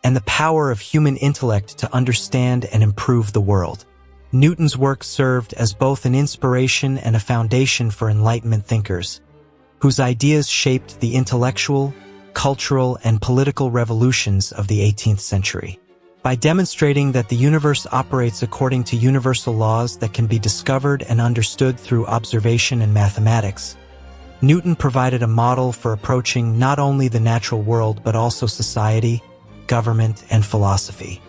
and the power of human intellect to understand and improve the world. Newton's work served as both an inspiration and a foundation for Enlightenment thinkers, whose ideas shaped the intellectual, cultural, and political revolutions of the 18th century. By demonstrating that the universe operates according to universal laws that can be discovered and understood through observation and mathematics, Newton provided a model for approaching not only the natural world but also society, government, and philosophy.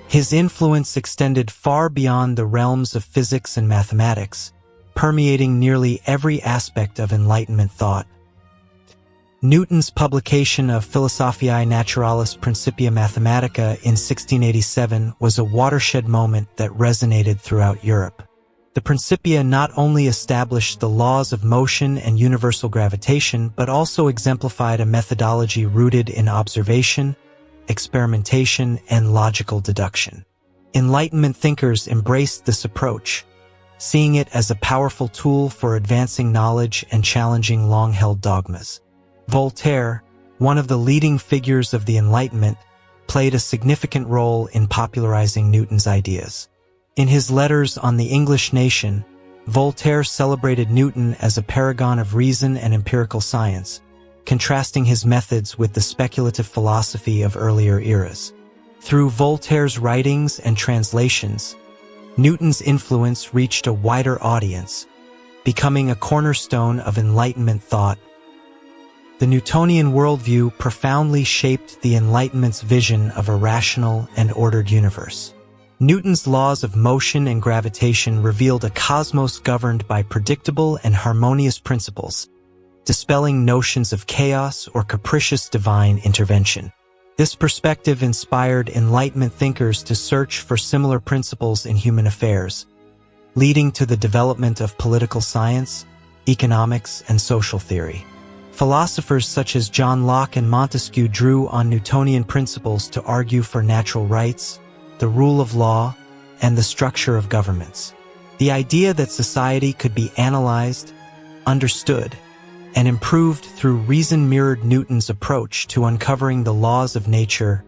His influence extended far beyond the realms of physics and mathematics, permeating nearly every aspect of Enlightenment thought. Newton's publication of Philosophiae Naturalis Principia Mathematica in 1687 was a watershed moment that resonated throughout Europe. The Principia not only established the laws of motion and universal gravitation, but also exemplified a methodology rooted in observation, experimentation, and logical deduction. Enlightenment thinkers embraced this approach, seeing it as a powerful tool for advancing knowledge and challenging long-held dogmas. Voltaire, one of the leading figures of the Enlightenment, played a significant role in popularizing Newton's ideas. In his letters on the English Nation, Voltaire celebrated Newton as a paragon of reason and empirical science, contrasting his methods with the speculative philosophy of earlier eras. Through Voltaire's writings and translations, Newton's influence reached a wider audience, becoming a cornerstone of Enlightenment thought. The Newtonian worldview profoundly shaped the Enlightenment's vision of a rational and ordered universe. Newton's laws of motion and gravitation revealed a cosmos governed by predictable and harmonious principles, dispelling notions of chaos or capricious divine intervention. This perspective inspired Enlightenment thinkers to search for similar principles in human affairs, leading to the development of political science, economics, and social theory. Philosophers such as John Locke and Montesquieu drew on Newtonian principles to argue for natural rights, the rule of law, and the structure of governments. The idea that society could be analyzed, understood, and improved through reason mirrored Newton's approach to uncovering the laws of nature.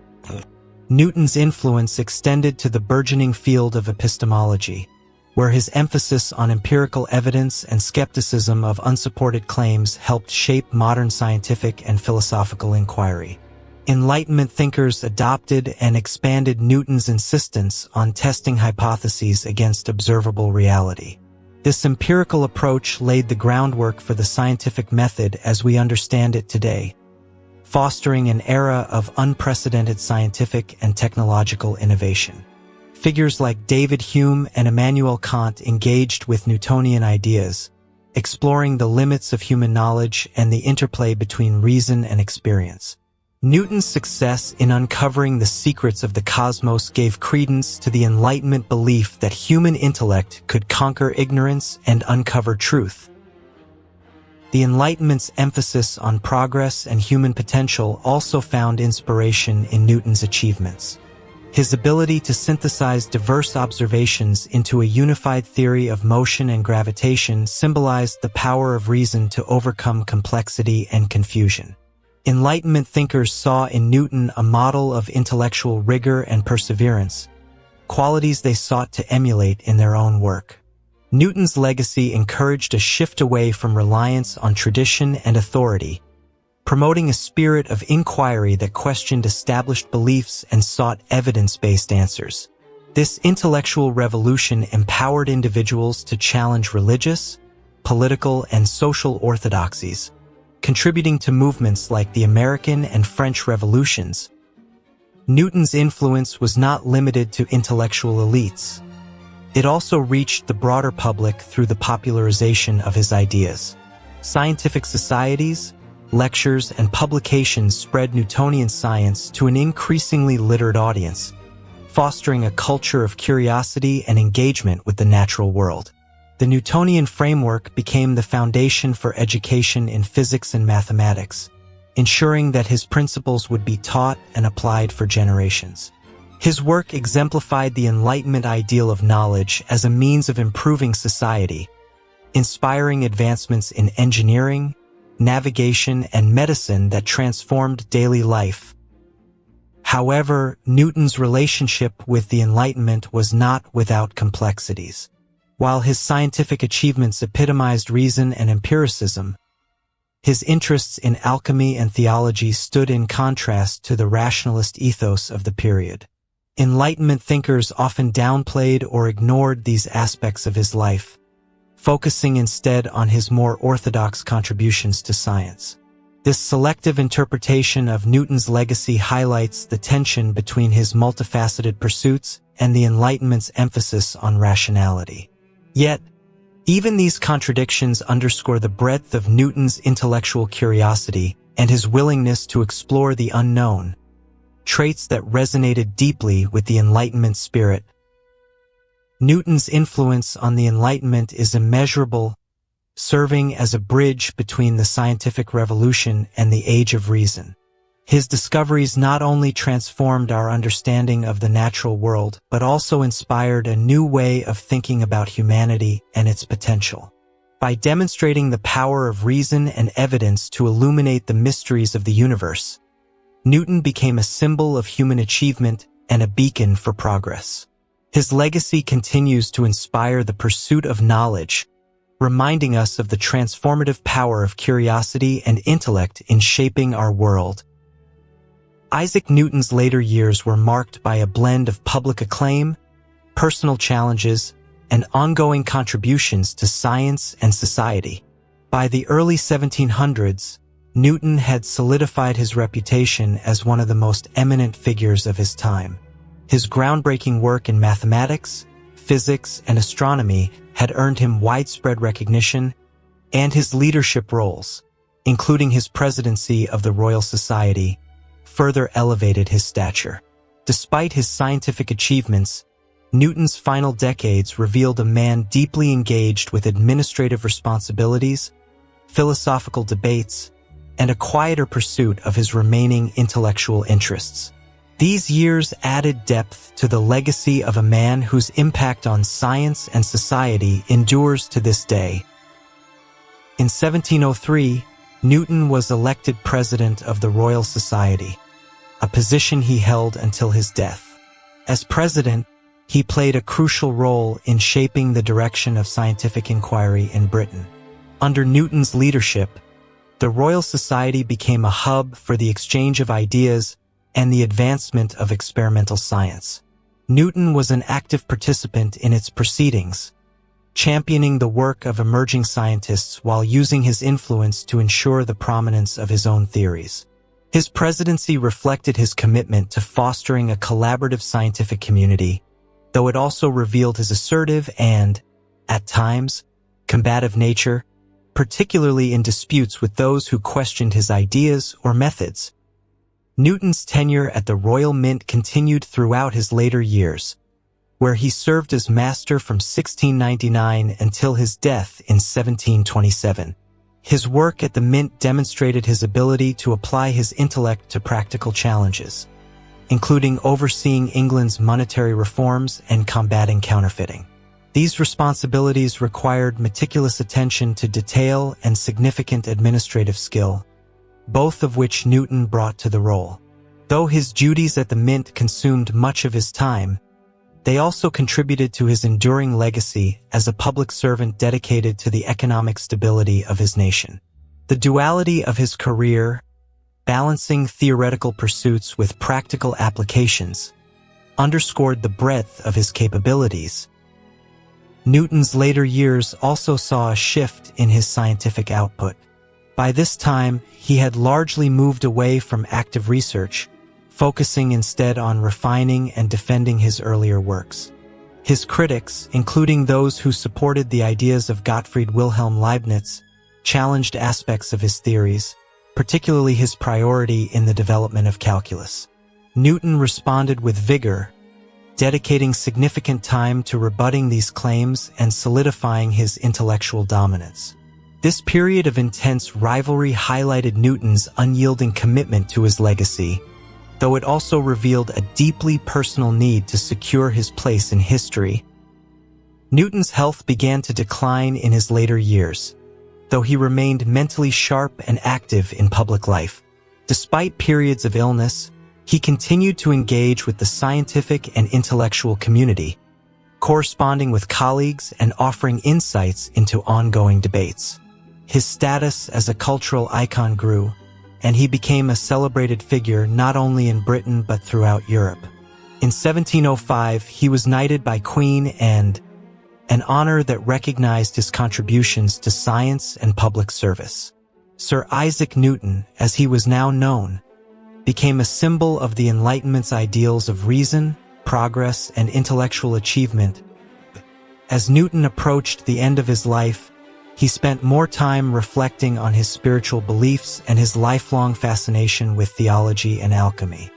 Newton's influence extended to the burgeoning field of epistemology, where his emphasis on empirical evidence and skepticism of unsupported claims helped shape modern scientific and philosophical inquiry. Enlightenment thinkers adopted and expanded Newton's insistence on testing hypotheses against observable reality. This empirical approach laid the groundwork for the scientific method as we understand it today, fostering an era of unprecedented scientific and technological innovation. Figures like David Hume and Immanuel Kant engaged with Newtonian ideas, exploring the limits of human knowledge and the interplay between reason and experience. Newton's success in uncovering the secrets of the cosmos gave credence to the Enlightenment belief that human intellect could conquer ignorance and uncover truth. The Enlightenment's emphasis on progress and human potential also found inspiration in Newton's achievements. His ability to synthesize diverse observations into a unified theory of motion and gravitation symbolized the power of reason to overcome complexity and confusion. Enlightenment thinkers saw in Newton a model of intellectual rigor and perseverance, qualities they sought to emulate in their own work. Newton's legacy encouraged a shift away from reliance on tradition and authority, promoting a spirit of inquiry that questioned established beliefs and sought evidence-based answers. This intellectual revolution empowered individuals to challenge religious, political, and social orthodoxies, contributing to movements like the American and French Revolutions. Newton's influence was not limited to intellectual elites. It also reached the broader public through the popularization of his ideas. Scientific societies, lectures, and publications spread Newtonian science to an increasingly literate audience, fostering a culture of curiosity and engagement with the natural world. The Newtonian framework became the foundation for education in physics and mathematics, ensuring that his principles would be taught and applied for generations. His work exemplified the Enlightenment ideal of knowledge as a means of improving society, inspiring advancements in engineering, navigation, and medicine that transformed daily life. However, Newton's relationship with the Enlightenment was not without complexities. While his scientific achievements epitomized reason and empiricism, his interests in alchemy and theology stood in contrast to the rationalist ethos of the period. Enlightenment thinkers often downplayed or ignored these aspects of his life, focusing instead on his more orthodox contributions to science. This selective interpretation of Newton's legacy highlights the tension between his multifaceted pursuits and the Enlightenment's emphasis on rationality. Yet, even these contradictions underscore the breadth of Newton's intellectual curiosity and his willingness to explore the unknown, traits that resonated deeply with the Enlightenment spirit. Newton's influence on the Enlightenment is immeasurable, serving as a bridge between the scientific revolution and the Age of Reason. His discoveries not only transformed our understanding of the natural world, but also inspired a new way of thinking about humanity and its potential. By demonstrating the power of reason and evidence to illuminate the mysteries of the universe, Newton became a symbol of human achievement and a beacon for progress. His legacy continues to inspire the pursuit of knowledge, reminding us of the transformative power of curiosity and intellect in shaping our world. Isaac Newton's later years were marked by a blend of public acclaim, personal challenges, and ongoing contributions to science and society. By the early 1700s, Newton had solidified his reputation as one of the most eminent figures of his time. His groundbreaking work in mathematics, physics, and astronomy had earned him widespread recognition, and his leadership roles, including his presidency of the Royal Society, further elevated his stature. Despite his scientific achievements, Newton's final decades revealed a man deeply engaged with administrative responsibilities, philosophical debates, and a quieter pursuit of his remaining intellectual interests. These years added depth to the legacy of a man whose impact on science and society endures to this day. In 1703, Newton was elected president of the Royal Society, a position he held until his death. As president, he played a crucial role in shaping the direction of scientific inquiry in Britain. Under Newton's leadership, the Royal Society became a hub for the exchange of ideas and the advancement of experimental science. Newton was an active participant in its proceedings, championing the work of emerging scientists while using his influence to ensure the prominence of his own theories. His presidency reflected his commitment to fostering a collaborative scientific community, though it also revealed his assertive and, at times, combative nature, particularly in disputes with those who questioned his ideas or methods. Newton's tenure at the Royal Mint continued throughout his later years, where he served as master from 1699 until his death in 1727. His work at the Mint demonstrated his ability to apply his intellect to practical challenges, including overseeing England's monetary reforms and combating counterfeiting. These responsibilities required meticulous attention to detail and significant administrative skill, both of which Newton brought to the role. Though his duties at the Mint consumed much of his time, they also contributed to his enduring legacy as a public servant dedicated to the economic stability of his nation. The duality of his career, balancing theoretical pursuits with practical applications, underscored the breadth of his capabilities. Newton's later years also saw a shift in his scientific output. By this time, he had largely moved away from active research, focusing instead on refining and defending his earlier works. His critics, including those who supported the ideas of Gottfried Wilhelm Leibniz, challenged aspects of his theories, particularly his priority in the development of calculus. Newton responded with vigor, dedicating significant time to rebutting these claims and solidifying his intellectual dominance. This period of intense rivalry highlighted Newton's unyielding commitment to his legacy, though it also revealed a deeply personal need to secure his place in history. Newton's health began to decline in his later years, though he remained mentally sharp and active in public life. Despite periods of illness, he continued to engage with the scientific and intellectual community, corresponding with colleagues and offering insights into ongoing debates. His status as a cultural icon grew, and he became a celebrated figure not only in Britain but throughout Europe. In 1705, he was knighted by Queen Anne, an honor that recognized his contributions to science and public service. Sir Isaac Newton, as he was now known, became a symbol of the Enlightenment's ideals of reason, progress, and intellectual achievement. As Newton approached the end of his life, he spent more time reflecting on his spiritual beliefs and his lifelong fascination with theology and alchemy.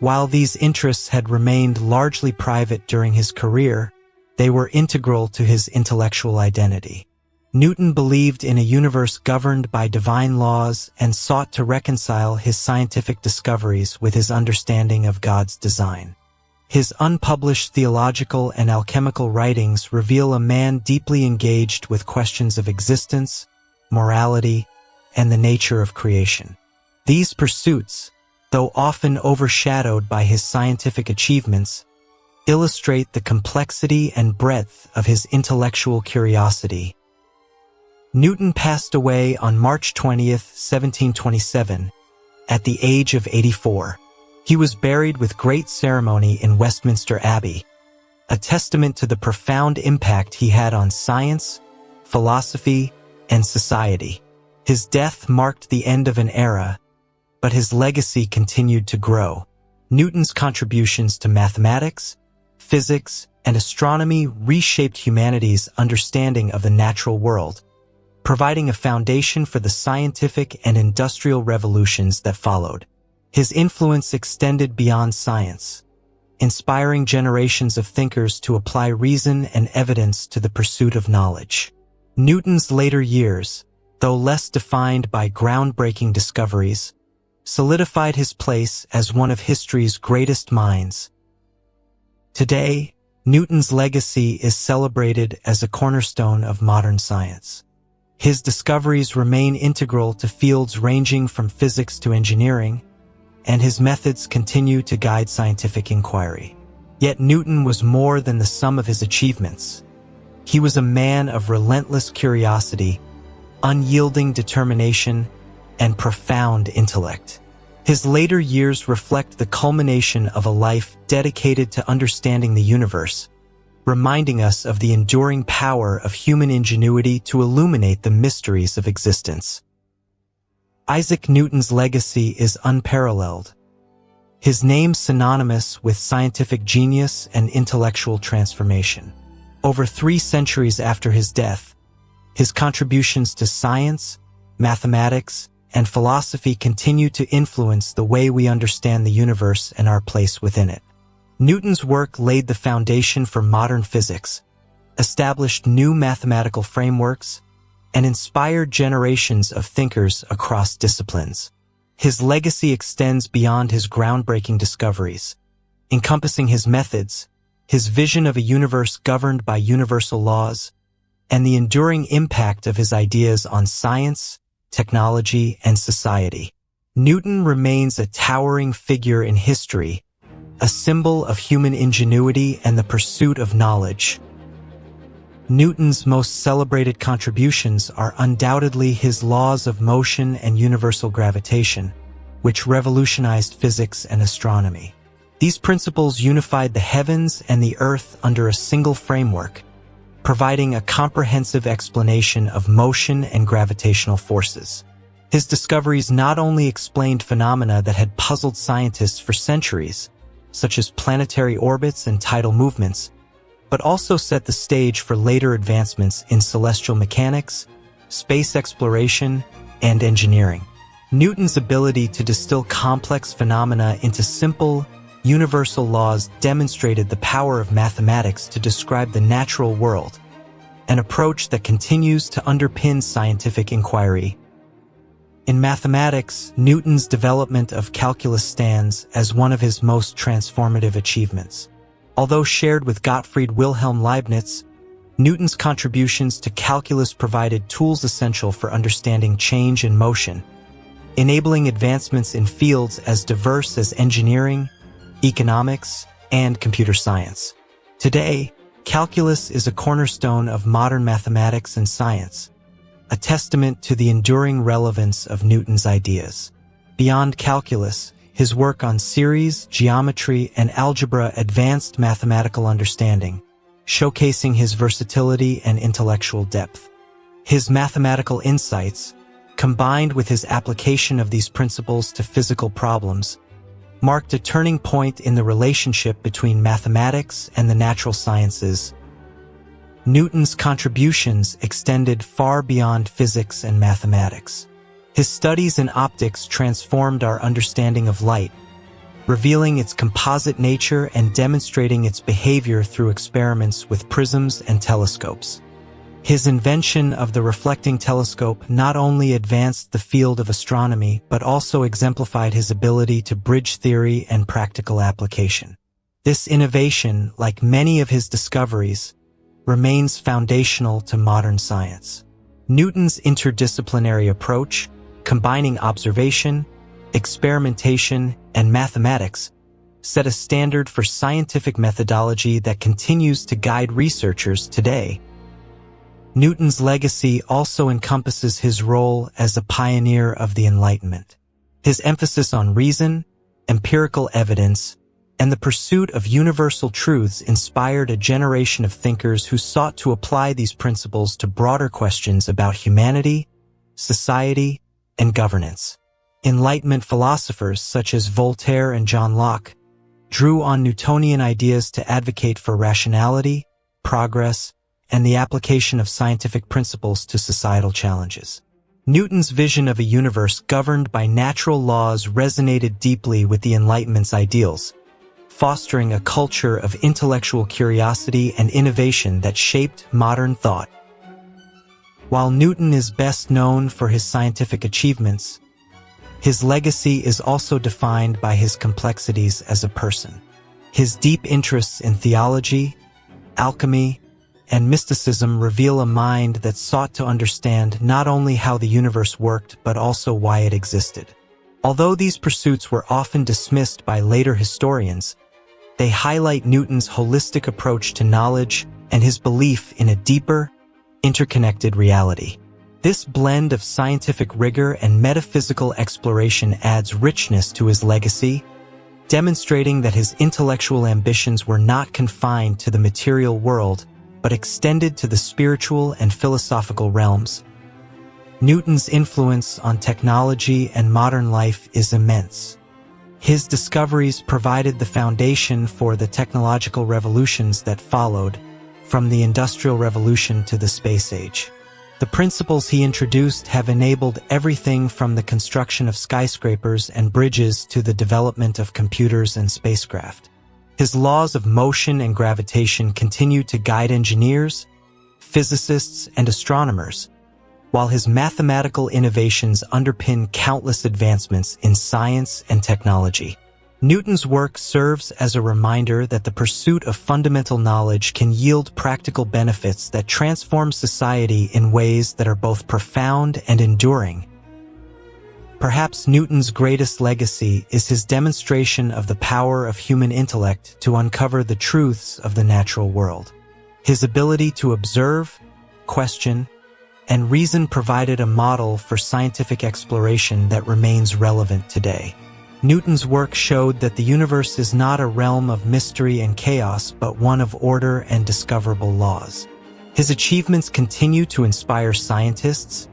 While these interests had remained largely private during his career, they were integral to his intellectual identity. Newton believed in a universe governed by divine laws and sought to reconcile his scientific discoveries with his understanding of God's design. His unpublished theological and alchemical writings reveal a man deeply engaged with questions of existence, morality, and the nature of creation. These pursuits, though often overshadowed by his scientific achievements, illustrate the complexity and breadth of his intellectual curiosity. Newton passed away on March 20th, 1727, at the age of 84. He was buried with great ceremony in Westminster Abbey, a testament to the profound impact he had on science, philosophy, and society. His death marked the end of an era, but his legacy continued to grow. Newton's contributions to mathematics, physics, and astronomy reshaped humanity's understanding of the natural world, providing a foundation for the scientific and industrial revolutions that followed. His influence extended beyond science, inspiring generations of thinkers to apply reason and evidence to the pursuit of knowledge. Newton's later years, though less defined by groundbreaking discoveries, solidified his place as one of history's greatest minds. Today, Newton's legacy is celebrated as a cornerstone of modern science. His discoveries remain integral to fields ranging from physics to engineering, and his methods continue to guide scientific inquiry. Yet Newton was more than the sum of his achievements. He was a man of relentless curiosity, unyielding determination, and profound intellect. His later years reflect the culmination of a life dedicated to understanding the universe, reminding us of the enduring power of human ingenuity to illuminate the mysteries of existence. Isaac Newton's legacy is unparalleled, his name synonymous with scientific genius and intellectual transformation. Over 3 centuries after his death, his contributions to science, mathematics, and philosophy continue to influence the way we understand the universe and our place within it. Newton's work laid the foundation for modern physics, established new mathematical frameworks, and inspired generations of thinkers across disciplines. His legacy extends beyond his groundbreaking discoveries, encompassing his methods, his vision of a universe governed by universal laws, and the enduring impact of his ideas on science, technology, and society. Newton remains a towering figure in history, a symbol of human ingenuity and the pursuit of knowledge. Newton's most celebrated contributions are undoubtedly his laws of motion and universal gravitation, which revolutionized physics and astronomy. These principles unified the heavens and the earth under a single framework, providing a comprehensive explanation of motion and gravitational forces. His discoveries not only explained phenomena that had puzzled scientists for centuries, such as planetary orbits and tidal movements, but also set the stage for later advancements in celestial mechanics, space exploration, and engineering. Newton's ability to distill complex phenomena into simple, universal laws demonstrated the power of mathematics to describe the natural world, an approach that continues to underpin scientific inquiry. In mathematics, Newton's development of calculus stands as one of his most transformative achievements. Although shared with Gottfried Wilhelm Leibniz, Newton's contributions to calculus provided tools essential for understanding change and motion, enabling advancements in fields as diverse as engineering, economics, and computer science. Today, calculus is a cornerstone of modern mathematics and science, a testament to the enduring relevance of Newton's ideas. Beyond calculus, his work on series, geometry, and algebra advanced mathematical understanding, showcasing his versatility and intellectual depth. His mathematical insights, combined with his application of these principles to physical problems, marked a turning point in the relationship between mathematics and the natural sciences. Newton's contributions extended far beyond physics and mathematics. His studies in optics transformed our understanding of light, revealing its composite nature and demonstrating its behavior through experiments with prisms and telescopes. His invention of the reflecting telescope not only advanced the field of astronomy but also exemplified his ability to bridge theory and practical application. This innovation, like many of his discoveries, remains foundational to modern science. Newton's interdisciplinary approach, combining observation, experimentation, and mathematics, set a standard for scientific methodology that continues to guide researchers today. Newton's legacy also encompasses his role as a pioneer of the Enlightenment. His emphasis on reason, empirical evidence, and the pursuit of universal truths inspired a generation of thinkers who sought to apply these principles to broader questions about humanity, society, and governance. Enlightenment philosophers such as Voltaire and John Locke drew on Newtonian ideas to advocate for rationality, progress, and the application of scientific principles to societal challenges. Newton's vision of a universe governed by natural laws resonated deeply with the Enlightenment's ideals, fostering a culture of intellectual curiosity and innovation that shaped modern thought. While Newton is best known for his scientific achievements, his legacy is also defined by his complexities as a person. His deep interests in theology, alchemy, and mysticism reveal a mind that sought to understand not only how the universe worked but also why it existed. Although these pursuits were often dismissed by later historians, they highlight Newton's holistic approach to knowledge and his belief in a deeper, interconnected reality. This blend of scientific rigor and metaphysical exploration adds richness to his legacy, demonstrating that his intellectual ambitions were not confined to the material world but extended to the spiritual and philosophical realms. Newton's influence on technology and modern life is immense. His discoveries provided the foundation for the technological revolutions that followed, from the Industrial Revolution to the space age. The principles he introduced have enabled everything from the construction of skyscrapers and bridges to the development of computers and spacecraft. His laws of motion and gravitation continue to guide engineers, physicists, and astronomers, while his mathematical innovations underpin countless advancements in science and technology. Newton's work serves as a reminder that the pursuit of fundamental knowledge can yield practical benefits that transform society in ways that are both profound and enduring. Perhaps Newton's greatest legacy is his demonstration of the power of human intellect to uncover the truths of the natural world. His ability to observe, question, and reason provided a model for scientific exploration that remains relevant today. Newton's work showed that the universe is not a realm of mystery and chaos, but one of order and discoverable laws. His achievements continue to inspire scientists,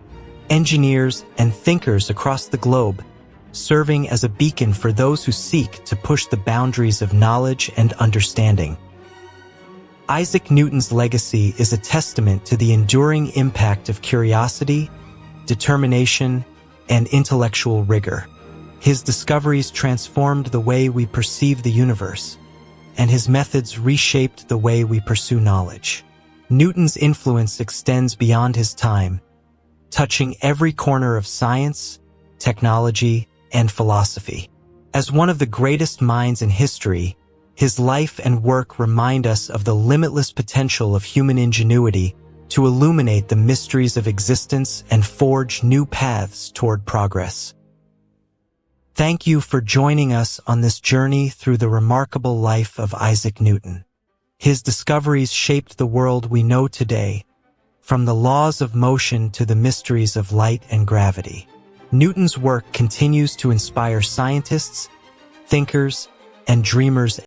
engineers, and thinkers across the globe, serving as a beacon for those who seek to push the boundaries of knowledge and understanding. Isaac Newton's legacy is a testament to the enduring impact of curiosity, determination, and intellectual rigor. His discoveries transformed the way we perceive the universe, and his methods reshaped the way we pursue knowledge. Newton's influence extends beyond his time, touching every corner of science, technology, and philosophy. As one of the greatest minds in history, his life and work remind us of the limitless potential of human ingenuity to illuminate the mysteries of existence and forge new paths toward progress. Thank you for joining us on this journey through the remarkable life of Isaac Newton. His discoveries shaped the world we know today, from the laws of motion to the mysteries of light and gravity. Newton's work continues to inspire scientists, thinkers, and dreamers